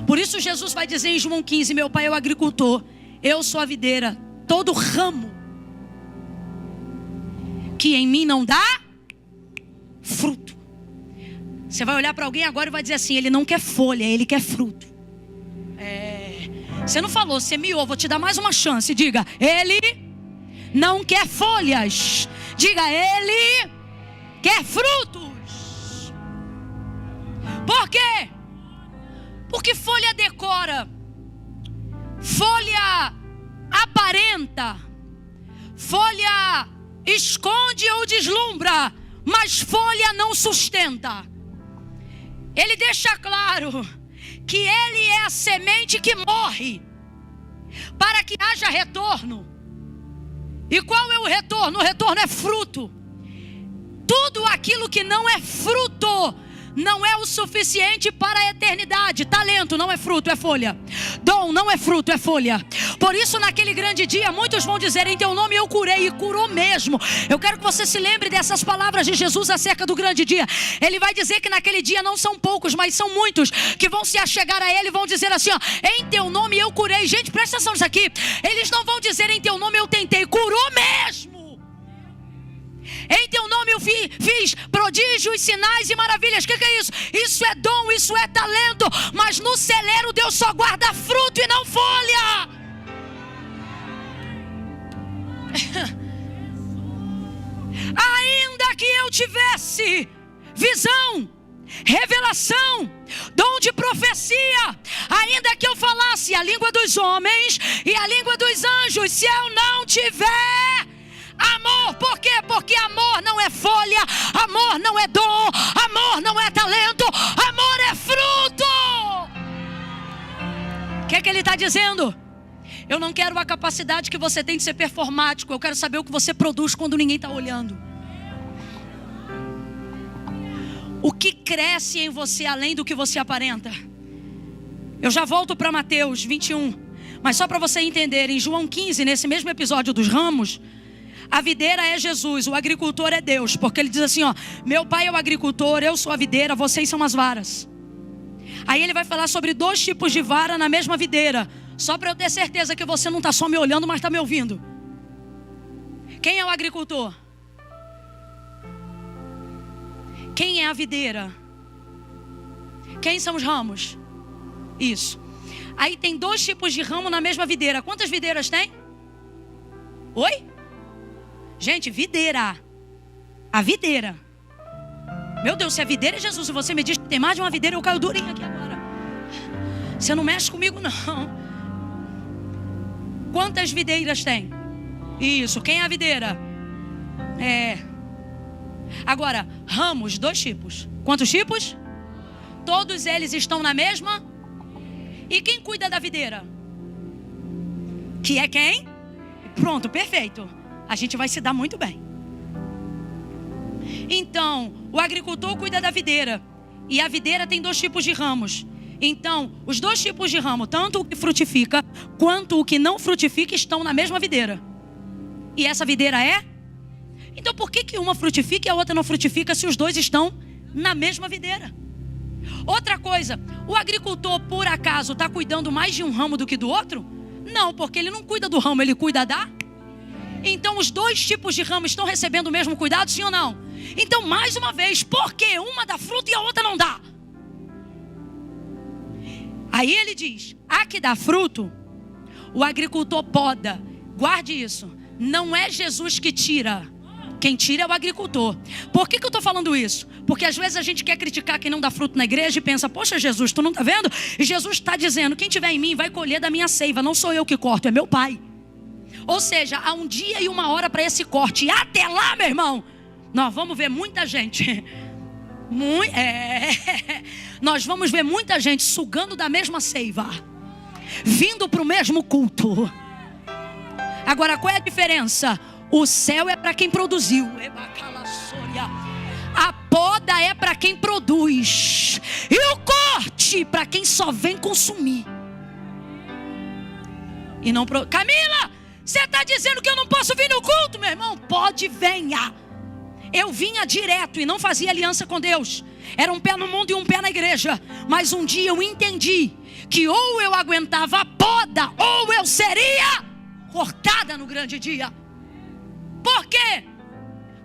Por isso Jesus vai dizer em João 15: meu pai é o agricultor, eu sou a videira. Todo ramo que em mim não dá fruto. Você vai olhar para alguém agora e vai dizer assim: ele não quer folha, ele quer fruto. Você não falou, você miou, vou te dar mais uma chance. Diga: ele não quer folhas. Diga: ele quer frutos. Por quê? Porque folha decora, folha aparenta, folha esconde ou deslumbra, mas folha não sustenta. Ele deixa claro que ele é a semente que morre para que haja retorno. E qual é o retorno? O retorno é fruto. Tudo aquilo que não é fruto não é o suficiente para a eternidade. Talento não é fruto, é folha. Dom não é fruto, é folha. Por isso naquele grande dia muitos vão dizer: em teu nome eu curei, e curou mesmo. Eu quero que você se lembre dessas palavras de Jesus acerca do grande dia. Ele vai dizer que naquele dia não são poucos, mas são muitos que vão se achegar a ele e vão dizer assim: ó, em teu nome eu curei. Gente, presta atenção nisso aqui. Eles não vão dizer: em teu nome eu tentei, curou mesmo. Em teu nome eu fiz prodígios, sinais e maravilhas. O que é isso? Isso é dom, isso é talento. Mas no celeiro Deus só guarda fruto e não folha. Ainda que eu tivesse visão, revelação, dom de profecia, ainda que eu falasse a língua dos homens e a língua dos anjos, se eu não tiver amor, por quê? Porque amor não é folha, amor não é dom, amor não é talento, amor é fruto. O que ele está dizendo? Eu não quero a capacidade que você tem de ser performático, eu quero saber o que você produz quando ninguém está olhando. O que cresce em você além do que você aparenta? Eu já volto para Mateus 21, mas só para você entender, em João 15, nesse mesmo episódio dos ramos, a videira é Jesus, o agricultor é Deus, porque ele diz assim, ó: meu pai é o agricultor, eu sou a videira, vocês são as varas. Aí ele vai falar sobre 2 tipos de vara na mesma videira, só para eu ter certeza que você não está só me olhando, mas está me ouvindo. Quem é o agricultor? Quem é a videira? Quem são os ramos? Isso. Aí tem 2 tipos de ramo na mesma videira. Quantas videiras tem? Oi? Gente, videira. A videira. Meu Deus, se a videira é Jesus, se você me diz que tem mais de uma videira, eu caio durinho aqui agora. Você não mexe comigo, não. Quantas videiras tem? Isso, quem é a videira? Agora, ramos, 2 tipos. Quantos tipos? Todos eles estão na mesma? E quem cuida da videira? Que é quem? Pronto, perfeito. A gente vai se dar muito bem. Então, o agricultor cuida da videira. E a videira tem 2 tipos de ramos. Então, os 2 tipos de ramo, tanto o que frutifica quanto o que não frutifica, estão na mesma videira. E essa videira é? Então, por que uma frutifica e a outra não frutifica se os 2 estão na mesma videira? Outra coisa, o agricultor, por acaso, está cuidando mais de um ramo do que do outro? Não, porque ele não cuida do ramo, ele cuida da... Então, os 2 tipos de ramo estão recebendo o mesmo cuidado, sim ou não? Então, mais uma vez, por que uma dá fruto e a outra não dá? Aí ele diz, a que dá fruto, o agricultor poda. Guarde isso, não é Jesus que tira. Quem tira é o agricultor. Por que eu estou falando isso? Porque às vezes a gente quer criticar quem não dá fruto na igreja e pensa, poxa Jesus, tu não está vendo? E Jesus está dizendo, quem tiver em mim vai colher da minha seiva. Não sou eu que corto, é meu Pai. Ou seja, há um dia e uma hora para esse corte. E até lá, meu irmão, nós vamos ver muita gente. Nós vamos ver muita gente sugando da mesma seiva, vindo para o mesmo culto. Agora, qual é a diferença? O céu é para quem produziu. A poda é para quem produz. E o corte para quem só vem consumir. E não Camila, você está dizendo que eu não posso vir no culto, meu irmão? Pode, venha. Eu vinha direto e não fazia aliança com Deus. Era um pé no mundo e um pé na igreja. Mas um dia eu entendi que ou eu aguentava a poda, ou eu seria cortada no grande dia. Por quê?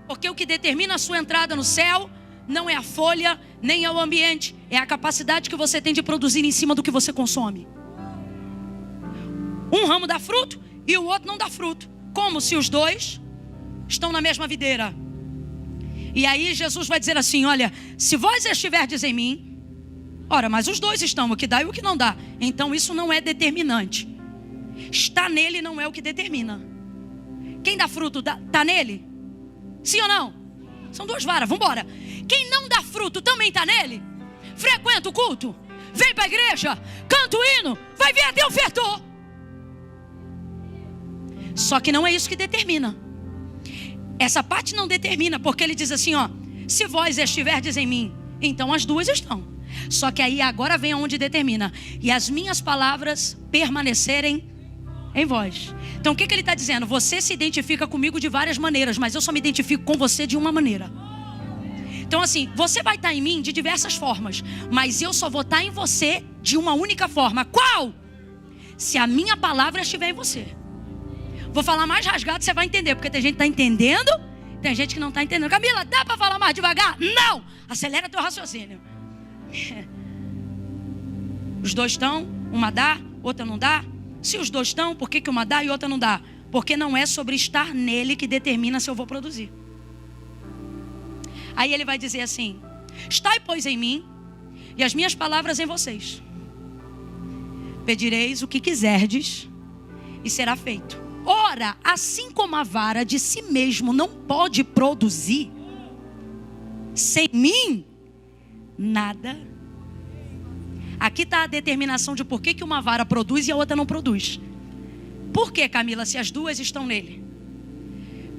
Porque o que determina a sua entrada no céu não é a folha, nem é o ambiente. É a capacidade que você tem de produzir em cima do que você consome. Um ramo dá fruto e o outro não dá fruto. Como se os 2 estão na mesma videira. E aí Jesus vai dizer assim, olha, se vós estiverdes em mim, ora, mas os 2 estão, o que dá e o que não dá. Então isso não é determinante. Estar nele não é o que determina. Quem dá fruto está nele? Sim ou não? São 2 varas, vamos embora. Quem não dá fruto também está nele? Frequenta o culto, vem para a igreja, canta o hino, vai vir até o ofertor. Só que não é isso que determina. Essa parte não determina, porque ele diz assim, ó, se vós estiverdes em mim, então as 2 estão. Só que aí agora vem aonde determina. E as minhas palavras permanecerem em vós. Então o que ele está dizendo? Você se identifica comigo de várias maneiras, mas eu só me identifico com você de uma maneira. Então assim, você vai estar em mim de diversas formas, mas eu só vou estar em você de uma única forma. Qual? Se a minha palavra estiver em você. Vou falar mais rasgado, você vai entender, porque tem gente que está entendendo, tem gente que não está entendendo. Camila, dá para falar mais devagar? Não! Acelera teu raciocínio. Os 2 estão, uma dá, outra não dá. Se os 2 estão, por que uma dá e outra não dá? Porque não é sobre estar nele que determina se eu vou produzir. Aí ele vai dizer assim, estai pois em mim e as minhas palavras em vocês. Pedireis o que quiserdes e será feito. Ora, assim como a vara de si mesmo não pode produzir, sem mim, nada. Aqui está a determinação de por que uma vara produz e a outra não produz. Por que, Camila, se as 2 estão nele?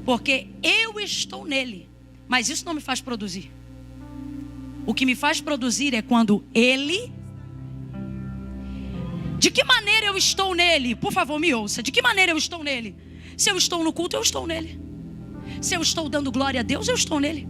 Porque eu estou nele, mas isso não me faz produzir. O que me faz produzir é quando ele... De que maneira eu estou nele? Por favor, me ouça. De que maneira eu estou nele? Se eu estou no culto, eu estou nele. Se eu estou dando glória a Deus, eu estou nele.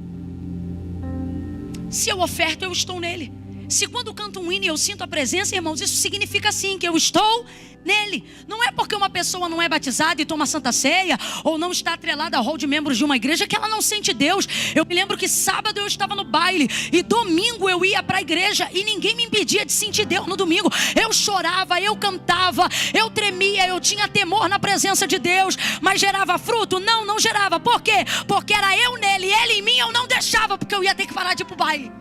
Se eu oferto, eu estou nele. Se quando canto um hino eu sinto a presença, irmãos, isso significa sim que eu estou nele. Não é porque uma pessoa não é batizada e toma santa ceia, ou não está atrelada ao rol de membros de uma igreja, que ela não sente Deus. Eu me lembro que sábado eu estava no baile e domingo eu ia para a igreja e ninguém me impedia de sentir Deus no domingo. Eu chorava, eu cantava, eu tremia, eu tinha temor na presença de Deus. Mas gerava fruto? Não, não gerava. Por quê? Porque era eu nele, ele em mim. Eu não deixava, porque eu ia ter que parar de ir para o baile.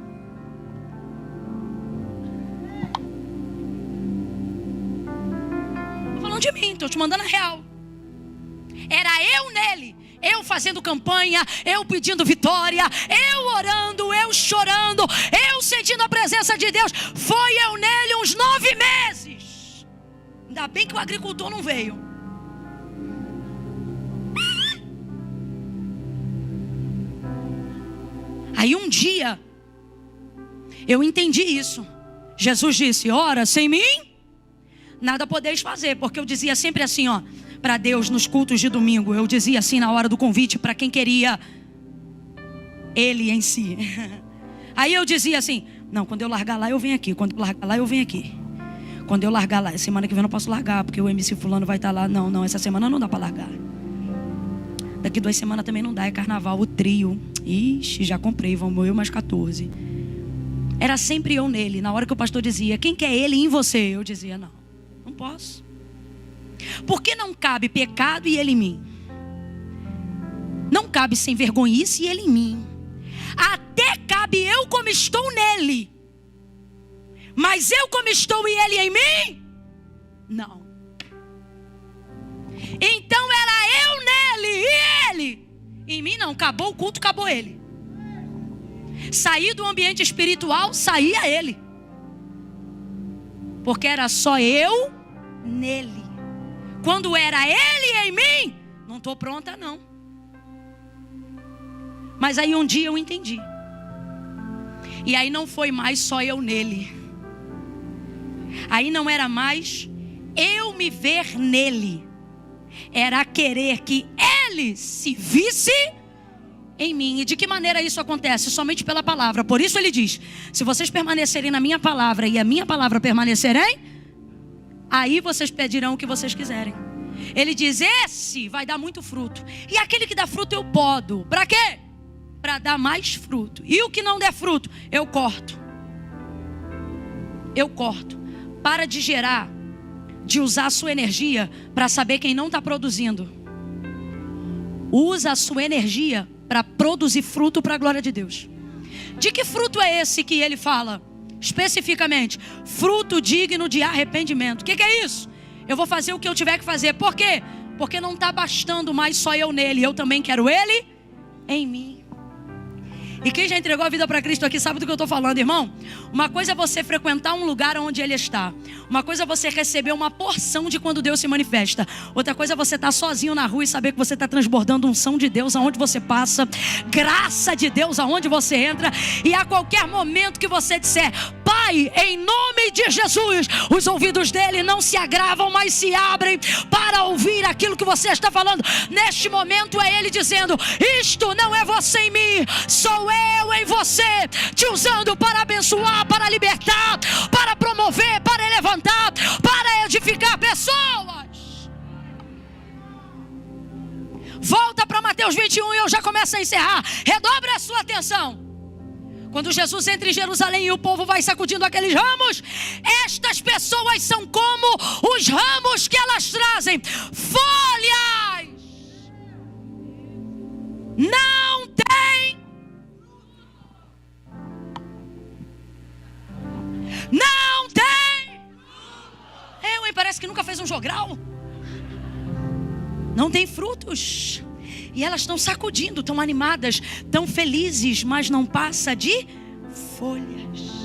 De mim, estou te mandando a real. Era eu nele, eu fazendo campanha, eu pedindo vitória, eu orando, eu chorando, eu sentindo a presença de Deus. Foi eu nele uns 9 meses. Ainda bem que o agricultor não veio. Aí um dia eu entendi isso. Jesus disse: ora, sem mim nada podeis fazer. Porque eu dizia sempre assim, ó, para Deus nos cultos de domingo. Eu dizia assim na hora do convite para quem queria Ele em si. Aí eu dizia assim: não, quando eu largar lá eu venho aqui. Quando eu largar lá eu venho aqui. Quando eu largar lá, semana que vem eu não posso largar, porque o MC fulano vai estar lá. Não, essa semana não dá para largar. Daqui 2 semanas também não dá, é carnaval, o trio. Ixi, já comprei, vão morrer mais 14. Era sempre eu nele. Na hora que o pastor dizia: quem quer Ele em você? Eu dizia: não posso. Porque não cabe pecado e ele em mim. Não cabe sem vergonhice e ele em mim. Até cabe eu como estou nele. Mas eu como estou e ele em mim? Não. Então era eu nele e ele em mim não. Acabou o culto, acabou ele. Saí do ambiente espiritual, saía ele. Porque era só eu nele. Quando era ele em mim, não estou pronta não. Mas aí um dia eu entendi. E aí não foi mais só eu nele. Aí não era mais eu me ver nele. Era querer que ele se visse em mim. E de que maneira isso acontece? Somente pela palavra. Por isso ele diz: se vocês permanecerem na minha palavra e a minha palavra permanecerem, aí vocês pedirão o que vocês quiserem. Ele diz: esse vai dar muito fruto. E aquele que dá fruto eu podo. Para quê? Para dar mais fruto. E o que não der fruto, eu corto. Eu corto. Para de gerar, de usar a sua energia para saber quem não está produzindo. Usa a sua energia para produzir fruto para a glória de Deus. De que fruto é esse que ele fala? Especificamente, fruto digno de arrependimento. O que é isso? Eu vou fazer o que eu tiver que fazer. Por quê? Porque não está bastando mais só eu nele. Eu também quero ele em mim. E quem já entregou a vida para Cristo aqui sabe do que eu estou falando, irmão. Uma coisa é você frequentar um lugar onde Ele está. Uma coisa é você receber uma porção de quando Deus se manifesta. Outra coisa é você estar sozinho na rua e saber que você está transbordando unção de Deus aonde você passa, graça de Deus aonde você entra. E a qualquer momento que você disser: Pai, em nome de Jesus, os ouvidos dele não se agravam, mas se abrem para ouvir aquilo que você está falando. Neste momento é Ele dizendo: isto não é você em mim, sou eu em você, te usando para abençoar, para libertar, para promover, para levantar, para edificar pessoas. Volta para Mateus 21 e eu já começo a encerrar. Redobre a sua atenção. Quando Jesus entra em Jerusalém e o povo vai sacudindo aqueles ramos, estas pessoas são como os ramos que elas trazem, folhas. Não tem. Não tem. Parece que nunca fez um jogral. Não tem frutos. E elas estão sacudindo, estão animadas, estão felizes, mas não passa de folhas.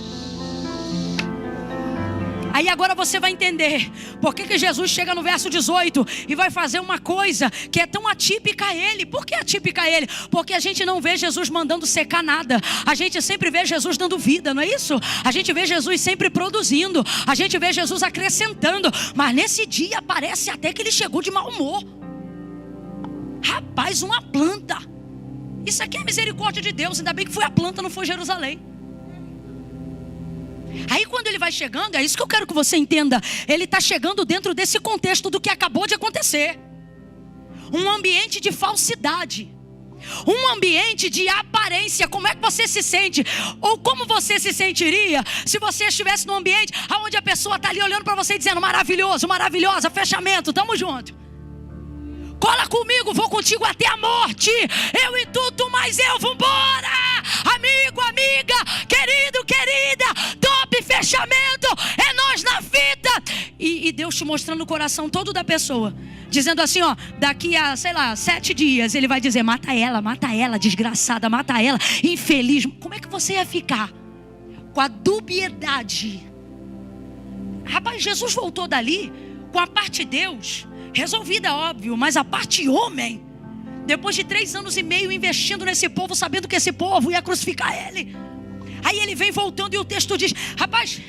Aí agora você vai entender por que Jesus chega no verso 18 e vai fazer uma coisa que é tão atípica a Ele. Por que atípica a Ele? Porque a gente não vê Jesus mandando secar nada. A gente sempre vê Jesus dando vida, não é isso? A gente vê Jesus sempre produzindo. A gente vê Jesus acrescentando. Mas nesse dia parece até que Ele chegou de mau humor. Rapaz, uma planta. Isso aqui é misericórdia de Deus. Ainda bem que foi a planta, não foi Jerusalém. Aí quando ele vai chegando, é isso que eu quero que você entenda. Ele está chegando dentro desse contexto do que acabou de acontecer. Um ambiente de falsidade. Um ambiente de aparência. Como é que você se sente? Ou como você se sentiria se você estivesse num ambiente onde a pessoa está ali olhando para você e dizendo: maravilhoso, maravilhosa, fechamento, tamo junto, cola comigo, vou contigo até a morte, eu e tu mais eu, vambora, amigo, amiga, querido, querida, top, fechamento, é nós na fita. E Deus te mostrando o coração todo da pessoa, dizendo assim, ó, daqui a, 7 dias, ele vai dizer: mata ela, desgraçada, mata ela, infeliz. Como é que você ia ficar? Com a dubiedade. Rapaz, Jesus voltou dali com a parte de Deus resolvida, óbvio, mas a parte homem, depois de 3 anos e meio investindo nesse povo, sabendo que esse povo ia crucificar ele. Aí ele vem voltando e o texto diz: rapaz,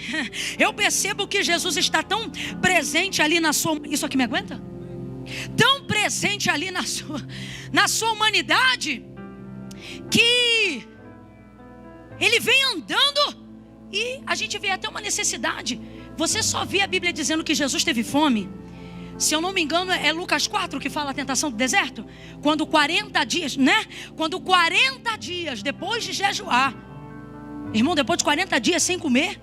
eu percebo que Jesus está tão presente ali na sua... Isso aqui me aguenta? Tão presente ali na sua humanidade, que ele vem andando e a gente vê até uma necessidade. Você só vê a Bíblia dizendo que Jesus teve fome. Se eu não me engano, é Lucas 4 que fala a tentação do deserto. Quando 40 dias, né? Quando 40 dias depois de jejuar, irmão, depois de 40 dias sem comer,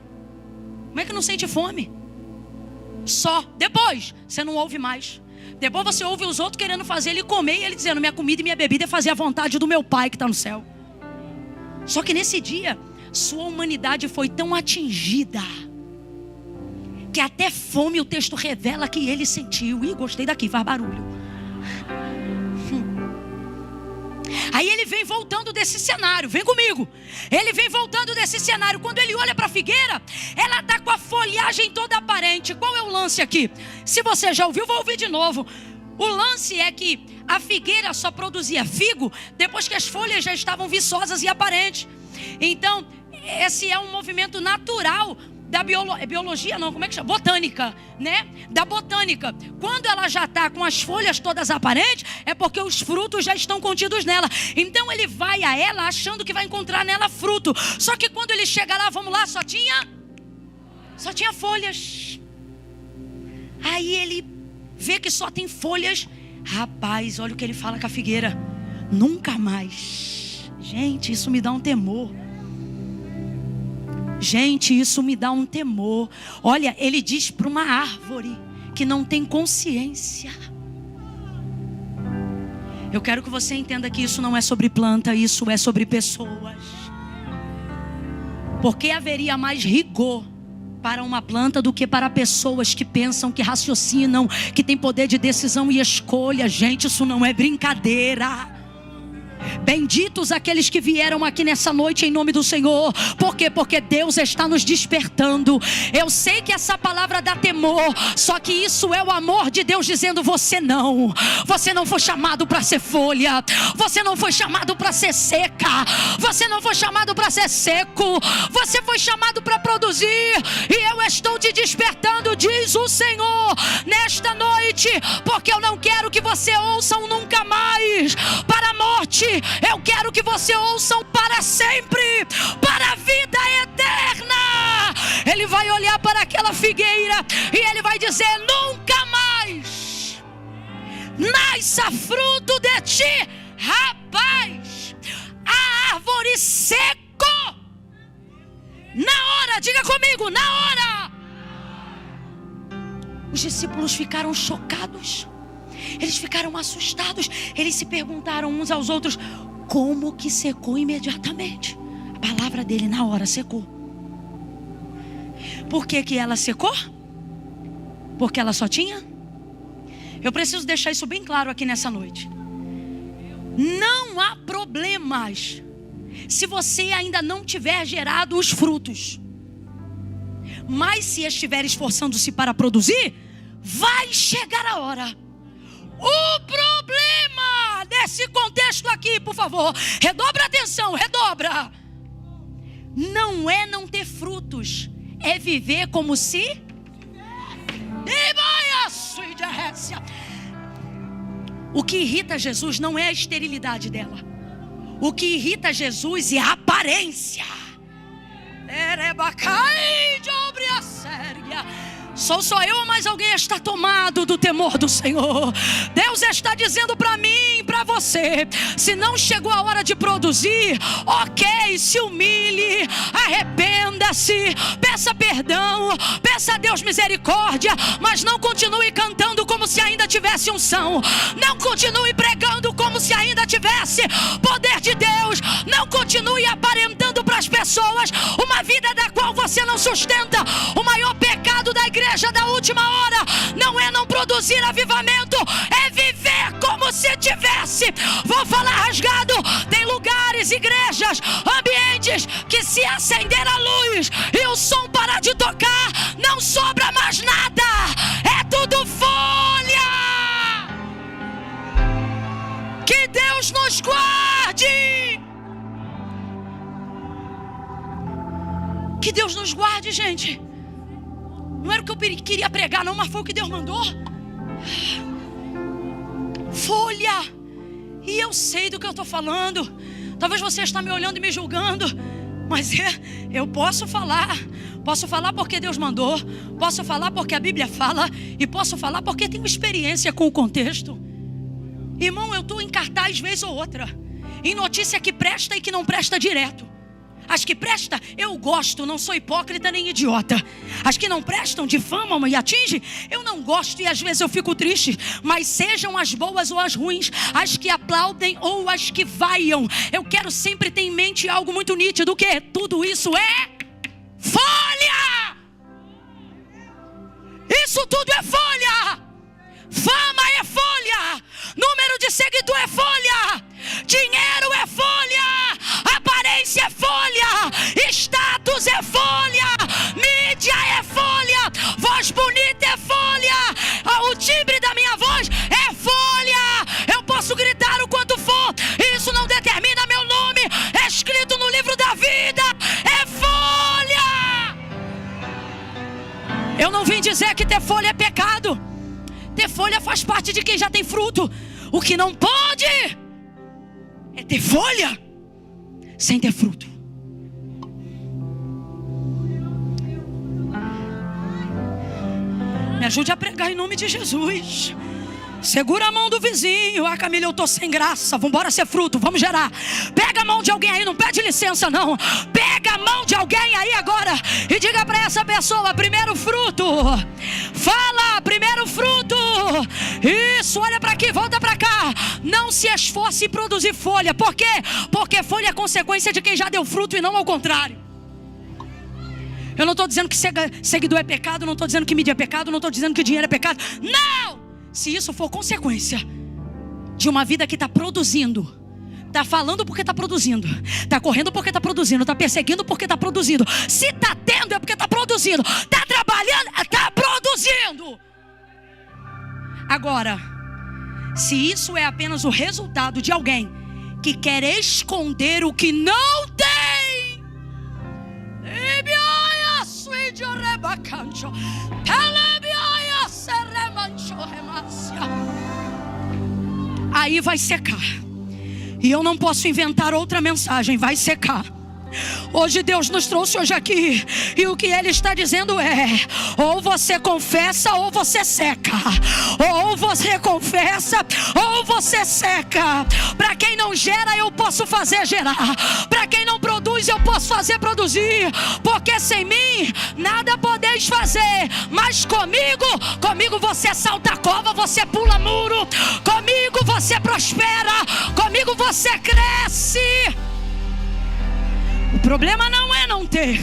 como é que não sente fome? Só depois você não ouve mais. Depois você ouve os outros querendo fazer ele comer, e ele dizendo: minha comida e minha bebida é fazer a vontade do meu Pai que está no céu. Só que nesse dia, sua humanidade foi tão atingida que até fome o texto revela que ele sentiu. Ih, gostei daqui, faz barulho. Aí ele vem voltando desse cenário, vem comigo. Ele vem voltando desse cenário. Quando ele olha para a figueira, ela está com a folhagem toda aparente. Qual é o lance aqui? Se você já ouviu, vou ouvir de novo. O lance é que a figueira só produzia figo depois que as folhas já estavam viçosas e aparentes. Então, esse é um movimento natural da biologia, não, como é que chama? Botânica, né? Da botânica. Quando ela já está com as folhas todas aparentes, é porque os frutos já estão contidos nela. Então ele vai a ela achando que vai encontrar nela fruto. Só que quando ele chega lá, vamos lá, só tinha folhas. Aí ele vê que só tem folhas. Rapaz, olha o que ele fala com a figueira: nunca mais. Gente, isso me dá um temor. Gente, isso me dá um temor. Olha, ele diz para uma árvore que não tem consciência. Eu quero que você entenda que isso não é sobre planta, isso é sobre pessoas. Porque haveria mais rigor para uma planta do que para pessoas que pensam, que raciocinam, que têm poder de decisão e escolha. Gente, isso não é brincadeira. Benditos aqueles que vieram aqui nessa noite em nome do Senhor. Por quê? Porque Deus está nos despertando. Eu sei que essa palavra dá temor, só que isso é o amor de Deus dizendo: você não foi chamado para ser folha, você não foi chamado para ser seca, você não foi chamado para ser seco, você foi chamado para produzir. E eu estou te despertando, diz o Senhor, nesta noite, porque eu não quero que você ouça um nunca mais para a morte. Eu quero que você ouça para sempre, para a vida eterna. Ele vai olhar para aquela figueira e ele vai dizer: nunca mais nasça fruto de ti. Rapaz, a árvore secou na hora. Diga comigo, na hora. Os discípulos ficaram chocados. Eles ficaram assustados. Eles se perguntaram uns aos outros: como que secou imediatamente? A palavra dele, na hora, secou. Por que ela secou? Porque ela só tinha... Eu preciso deixar isso bem claro aqui nessa noite. Não há problemas se você ainda não tiver gerado os frutos. Mas se estiver esforçando-se para produzir, vai chegar a hora. O problema desse contexto aqui, por favor, redobra a atenção, redobra. Não é não ter frutos, é viver como se... O que irrita Jesus não é a esterilidade dela. O que irrita Jesus é a aparência. Sou só eu ou mais alguém está tomado do temor do Senhor? Deus está dizendo para mim, para você: se não chegou a hora de produzir, ok, se humilhe, arrependa-se, peça perdão, peça a Deus misericórdia, mas não continue cantando como se ainda tivesse unção, não continue pregando como se ainda tivesse poder de Deus, não continue aparentando para as pessoas uma vida da qual você não sustenta. O maior pecado da igreja da última hora não é não produzir avivamento, é viver como se tivesse. Vou falar rasgado. Tem lugares, igrejas, ambientes que, se acender a luz e o som parar de tocar, não sobra mais nada, é tudo folha. Que Deus nos guarde. Que Deus nos guarde, gente. Não era o que eu queria pregar não, mas foi o que Deus mandou. Folha. E eu sei do que eu estou falando. Talvez você está me olhando e me julgando, mas eu posso falar. Posso falar porque Deus mandou. Posso falar porque a Bíblia fala. E posso falar porque tenho experiência com o contexto. Irmão, eu estou em cartaz vez ou outra, em notícia que presta e que não presta direto. As que prestam, eu gosto, não sou hipócrita nem idiota. As que não prestam, difamam e atingem, eu não gosto e às vezes eu fico triste. Mas sejam as boas ou as ruins, as que aplaudem ou as que vaiam, eu quero sempre ter em mente algo muito nítido, que tudo isso é folha. Isso tudo é folha. Fama é folha. Número de seguidor é folha. Dinheiro é folha. Aparência é folha. Status é folha. Mídia é folha. Voz bonita é folha. O timbre da minha voz é folha. Eu posso gritar o quanto for, isso não determina meu nome escrito no livro da vida. É folha. Eu não vim dizer que ter folha é pecado. Ter folha faz parte de quem já tem fruto. O que não pode é ter folha sem ter fruto. Me ajude a pregar em nome de Jesus. Segura a mão do vizinho. Ah, Camila, eu tô sem graça. Vamos embora ser fruto, vamos gerar. Pega a mão de alguém aí, não pede licença não. Pega a mão de alguém aí agora e diga para essa pessoa: primeiro fruto. Fala, primeiro fruto. Isso, olha para aqui, volta para cá. Não se esforce em produzir folha. Por quê? Porque folha é consequência de quem já deu fruto e não ao contrário. Eu não estou dizendo que seguidor é pecado, não estou dizendo que mídia é pecado, não estou dizendo que dinheiro é pecado. Não! Se isso for consequência de uma vida que está produzindo, está falando porque está produzindo, está correndo porque está produzindo, está perseguindo porque está produzindo, se está tendo é porque está produzindo, está trabalhando, está produzindo. Agora, se isso é apenas o resultado de alguém que quer esconder o que não tem, aí vai secar. E eu não posso inventar outra mensagem, vai secar. Hoje Deus nos trouxe hoje aqui, e o que Ele está dizendo é: ou você confessa ou você seca. Ou você confessa ou você seca. Para quem não gera, eu posso fazer gerar. Para quem não produz, eu posso fazer produzir. Porque sem mim nada podeis fazer, mas comigo você salta a cova, você pula muro, comigo você prospera, comigo você cresce. O problema não é não ter.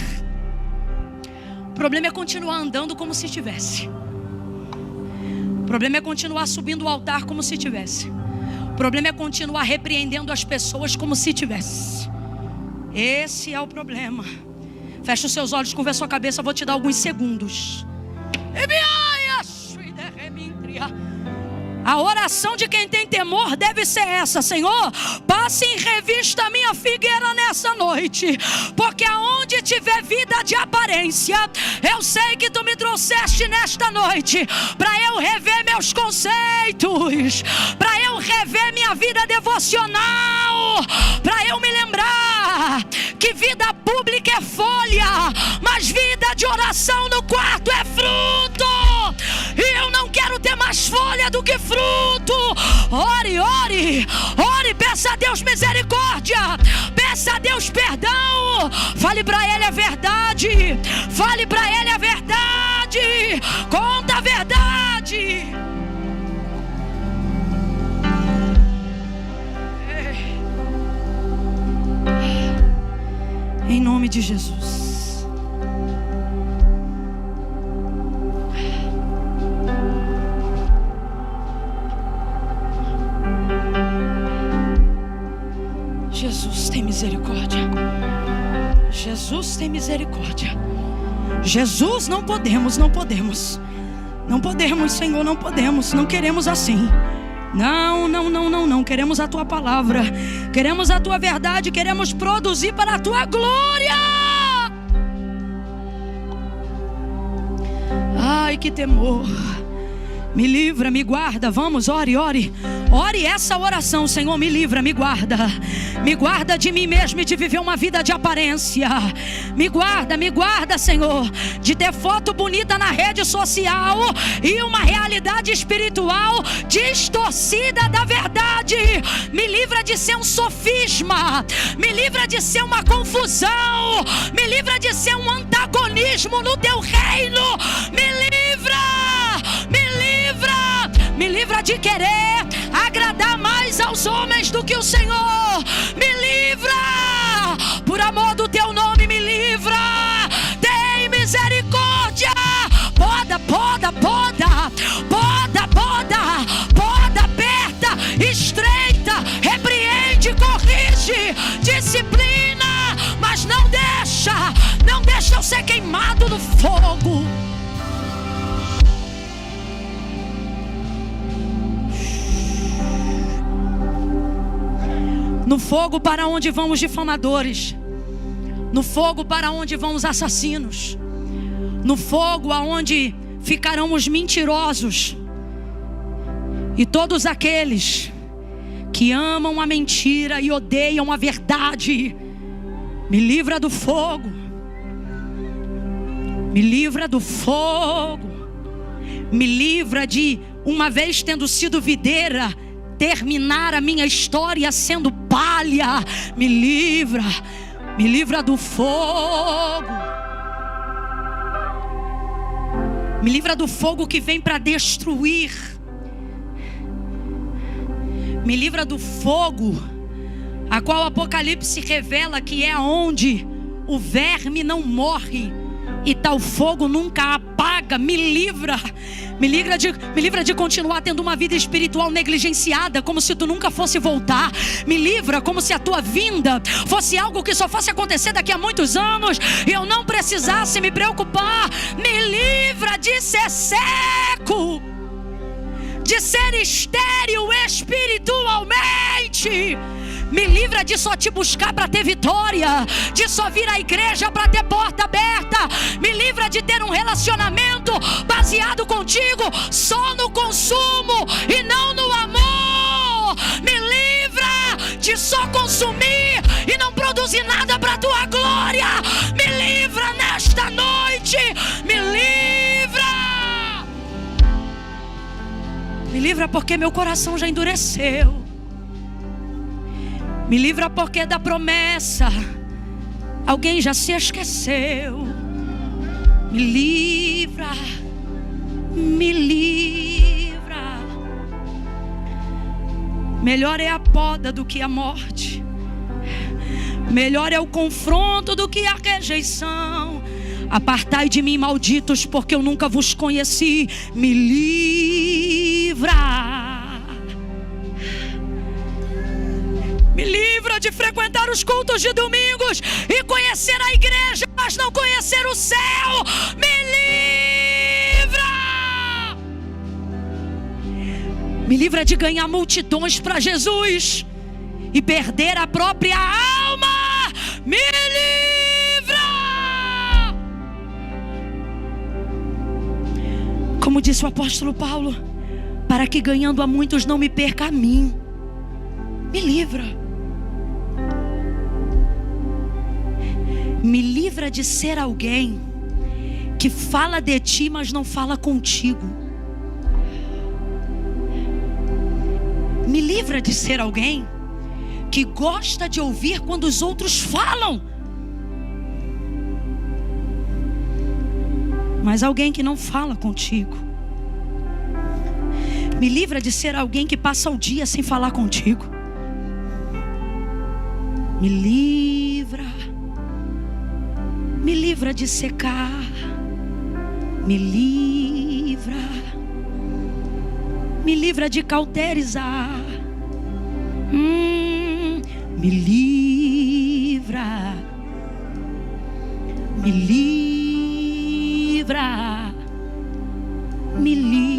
O problema é continuar andando como se tivesse. O problema é continuar subindo o altar como se tivesse. O problema é continuar repreendendo as pessoas como se tivesse. Esse é o problema. Feche os seus olhos, curva a sua cabeça. Eu vou te dar alguns segundos. A oração de quem tem temor deve ser essa: Senhor, passe em revista a minha figueira nessa noite, porque aonde tiver vida de aparência, eu sei que tu me trouxeste nesta noite para eu rever meus conceitos, para eu rever minha vida devocional, para eu me lembrar que vida pública é folha, mas vida de oração no quarto é fruto. E eu não quero ter mais folha do que fruto. Ore, ore, ore, peça a Deus misericórdia, peça a Deus perdão, fale para Ele a verdade, fale para Ele a verdade, conta a verdade. Em nome de Jesus. Jesus tem misericórdia. Jesus tem misericórdia. Jesus, não podemos, não podemos. Não podemos, Senhor, não podemos. Não queremos assim. Não, não, não, não, não. Queremos a Tua palavra. Queremos a Tua verdade. Queremos produzir para a Tua glória. Ai, que temor. Me livra, me guarda. Vamos, ore, ore. Ore essa oração, Senhor, me livra, me guarda. Me guarda de mim mesmo e de viver uma vida de aparência. Me guarda, Senhor, de ter foto bonita na rede social e uma realidade espiritual distorcida da verdade. Me livra de ser um sofisma. Me livra de ser uma confusão. Me livra de ser um antagonismo no Teu reino. Me livra. Me livra de querer agradar mais aos homens do que o Senhor. Me livra, por amor do Teu nome, me livra. Tem misericórdia. Poda, poda, poda, poda, poda, poda, aperta, estreita, repreende, corrige, disciplina, mas não deixa eu ser queimado no fogo. No fogo para onde vão os difamadores. No fogo para onde vão os assassinos. No fogo aonde ficarão os mentirosos. E todos aqueles que amam a mentira e odeiam a verdade. Me livra do fogo. Me livra do fogo. Me livra de, uma vez tendo sido videira, terminar a minha história sendo palha. Me livra do fogo. Me livra do fogo que vem para destruir. Me livra do fogo a qual o Apocalipse revela que é onde o verme não morre e tal fogo nunca apaga. Me livra de continuar tendo uma vida espiritual negligenciada, como se tu nunca fosse voltar. Me livra como se a tua vinda fosse algo que só fosse acontecer daqui a muitos anos e eu não precisasse me preocupar. Me livra de ser seco, de ser estéril espiritualmente. Me livra de só te buscar para ter vitória, de só vir à igreja para ter porta aberta. Me livra de ter um relacionamento baseado contigo só no consumo e não no amor. Me livra de só consumir e não produzir nada para a tua glória. Me livra nesta noite. Me livra. Me livra porque meu coração já endureceu. Me livra porque da promessa alguém já se esqueceu. Me livra, me livra. Melhor é a poda do que a morte. Melhor é o confronto do que a rejeição. Apartai de mim, malditos, porque eu nunca vos conheci. Me livra. Me livra de frequentar os cultos de domingos e conhecer a igreja, mas não conhecer o céu. Me livra. Me livra de ganhar multidões para Jesus e perder a própria alma. Me livra. Como disse o apóstolo Paulo, para que ganhando a muitos não me perca a mim. Me livra. Me livra de ser alguém que fala de ti, mas não fala contigo. Me livra de ser alguém que gosta de ouvir quando os outros falam, mas alguém que não fala contigo. Me livra de ser alguém que passa o dia sem falar contigo. Me livra de secar. Me livra de cauterizar. Me livra. Me livra. Me livra.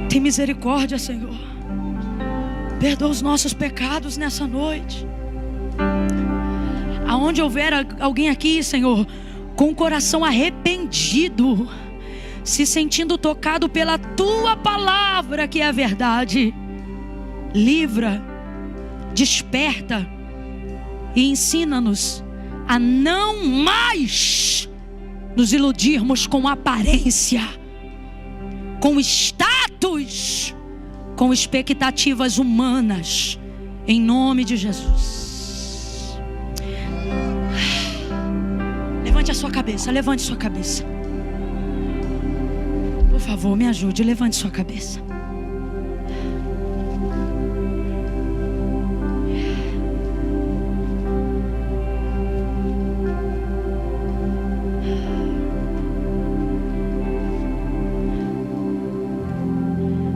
Tem misericórdia, Senhor. Perdoa os nossos pecados nessa noite. Aonde houver alguém aqui, Senhor, com o coração arrependido, se sentindo tocado pela Tua palavra, que é a verdade, livra, desperta e ensina-nos a não mais nos iludirmos com aparência, com status, com expectativas humanas, em nome de Jesus. Levante a sua cabeça, levante sua cabeça. Por favor, me ajude, levante sua cabeça.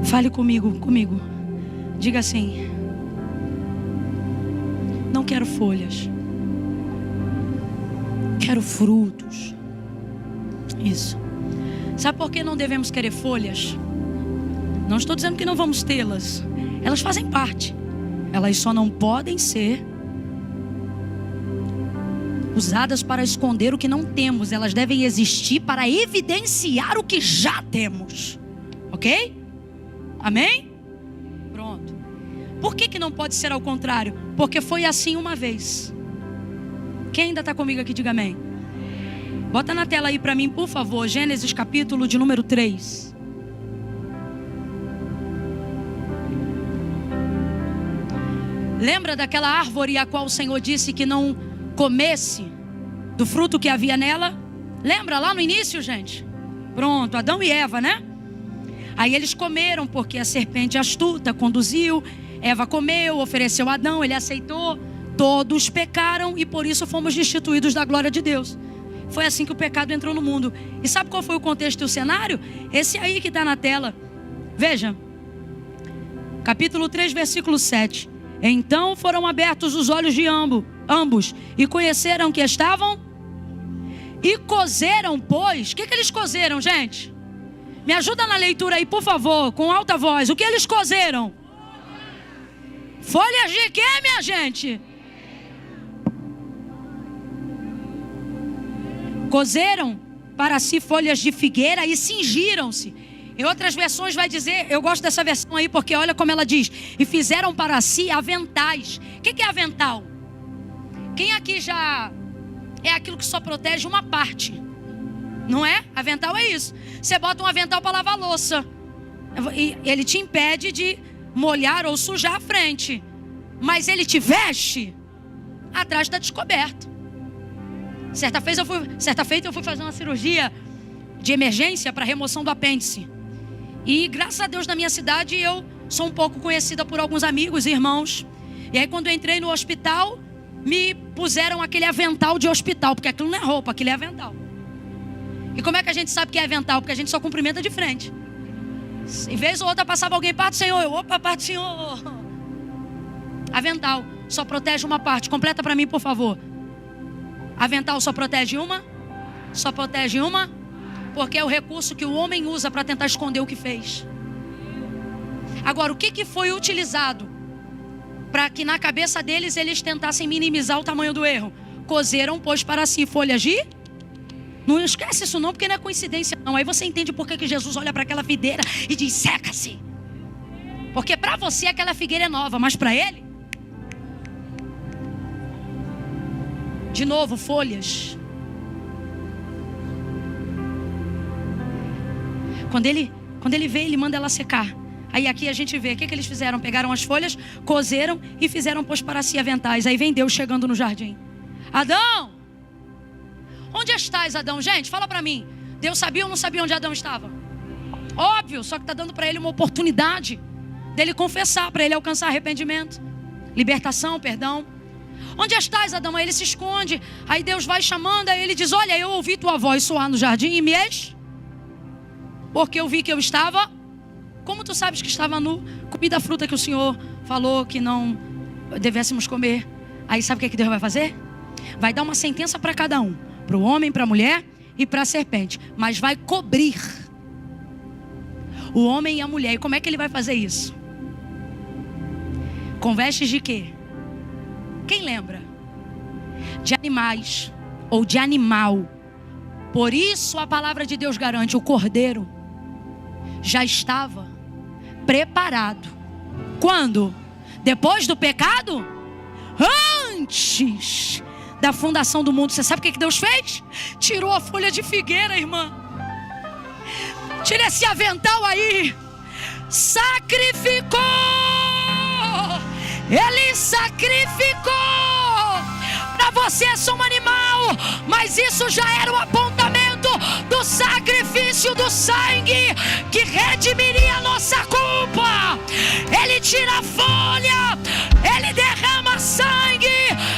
Fale comigo. Diga assim: não quero folhas, quero frutos. Isso. Sabe por que não devemos querer folhas? Não estou dizendo que não vamos tê-las. Elas fazem parte. Elas só não podem ser usadas para esconder o que não temos. Elas devem existir para evidenciar o que já temos. Ok? Amém? Pronto. Por que não pode ser ao contrário? Porque foi assim uma vez. Quem ainda está comigo aqui, diga amém. Bota na tela aí para mim, por favor, Gênesis capítulo de número 3. Lembra daquela árvore a qual o Senhor disse que não comesse do fruto que havia nela? Lembra lá no início, gente? Pronto, Adão e Eva, né? Aí eles comeram porque a serpente astuta conduziu, Eva comeu, ofereceu a Adão, ele aceitou. Todos pecaram e por isso fomos destituídos da glória de Deus. Foi assim que o pecado entrou no mundo. E sabe qual foi o contexto e o cenário? Esse aí que está na tela. Veja. Capítulo 3, versículo 7. Então foram abertos os olhos de ambos e conheceram que estavam e cozeram, pois. O que eles cozeram, gente? Me ajuda na leitura aí, por favor, com alta voz. O que eles cozeram? Folhas de quê, minha gente? Cozeram para si folhas de figueira e cingiram-se. Em outras versões vai dizer, eu gosto dessa versão aí porque olha como ela diz: e fizeram para si aventais. O que é avental? Quem aqui já é aquilo que só protege uma parte? Não é? Avental é isso. Você bota um avental para lavar louça. E ele te impede de molhar ou sujar a frente. Mas ele te veste, atrás está descoberto. Certa feita eu fui fazer uma cirurgia de emergência para remoção do apêndice. E graças a Deus na minha cidade eu sou um pouco conhecida por alguns amigos e irmãos. E aí quando eu entrei no hospital, me puseram aquele avental de hospital. Porque aquilo não é roupa, aquilo é avental. E como é que a gente sabe que é avental? Porque a gente só cumprimenta de frente. Em vez ou outra passava alguém, parte do Senhor. Eu, opa, parte do Senhor. Avental só protege uma parte. Completa para mim, por favor. Avental só protege uma? Só protege uma? Porque é o recurso que o homem usa para tentar esconder o que fez. Agora, o que foi utilizado para que na cabeça deles eles tentassem minimizar o tamanho do erro? Cozeram, pois, para si folhas de Não esquece isso não, porque não é coincidência não. Aí você entende por que Jesus olha para aquela videira e diz: seca-se. Porque para você aquela figueira é nova, mas para ele, de novo, folhas. Quando ele vê, ele manda ela secar. Aí aqui a gente vê, o que eles fizeram? Pegaram as folhas, cozeram e fizeram pôs para si aventais. Aí vem Deus chegando no jardim. Adão, onde estás, Adão? Gente, fala para mim. Deus sabia ou não sabia onde Adão estava? Óbvio, só que está dando para ele uma oportunidade dele confessar, para ele alcançar arrependimento, libertação, perdão. Onde estás, Adão? Aí ele se esconde. Aí Deus vai chamando, aí ele diz: olha, eu ouvi tua voz soar no jardim e me eis, porque eu vi que eu estava. Como tu sabes que estava nu? Comi da fruta que o Senhor falou que não devêssemos comer. Aí sabe o que Deus vai fazer? Vai dar uma sentença para cada um, para o homem, para a mulher e para a serpente, mas vai cobrir o homem e a mulher. E como é que ele vai fazer isso? Com vestes de quê? Quem lembra? De animais ou de animal. Por isso a palavra de Deus garante: o cordeiro já estava preparado. Quando? Depois do pecado? Antes da fundação do mundo. Você sabe o que Deus fez? Tirou a folha de figueira, irmã. Tira esse avental aí. Sacrificou. Ele sacrificou. Para você é só um animal, mas isso já era o apontamento do sacrifício do sangue que redimiria a nossa culpa. Ele tira a folha, ele derrama sangue.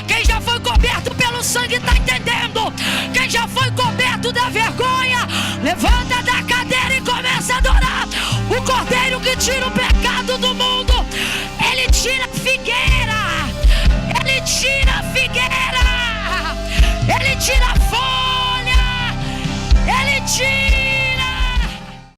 Quem já foi coberto pelo sangue está entendendo. Quem já foi coberto da vergonha, levanta da cadeira e começa a adorar o Cordeiro que tira o pecado do mundo. Ele tira a figueira, ele tira a figueira, ele tira a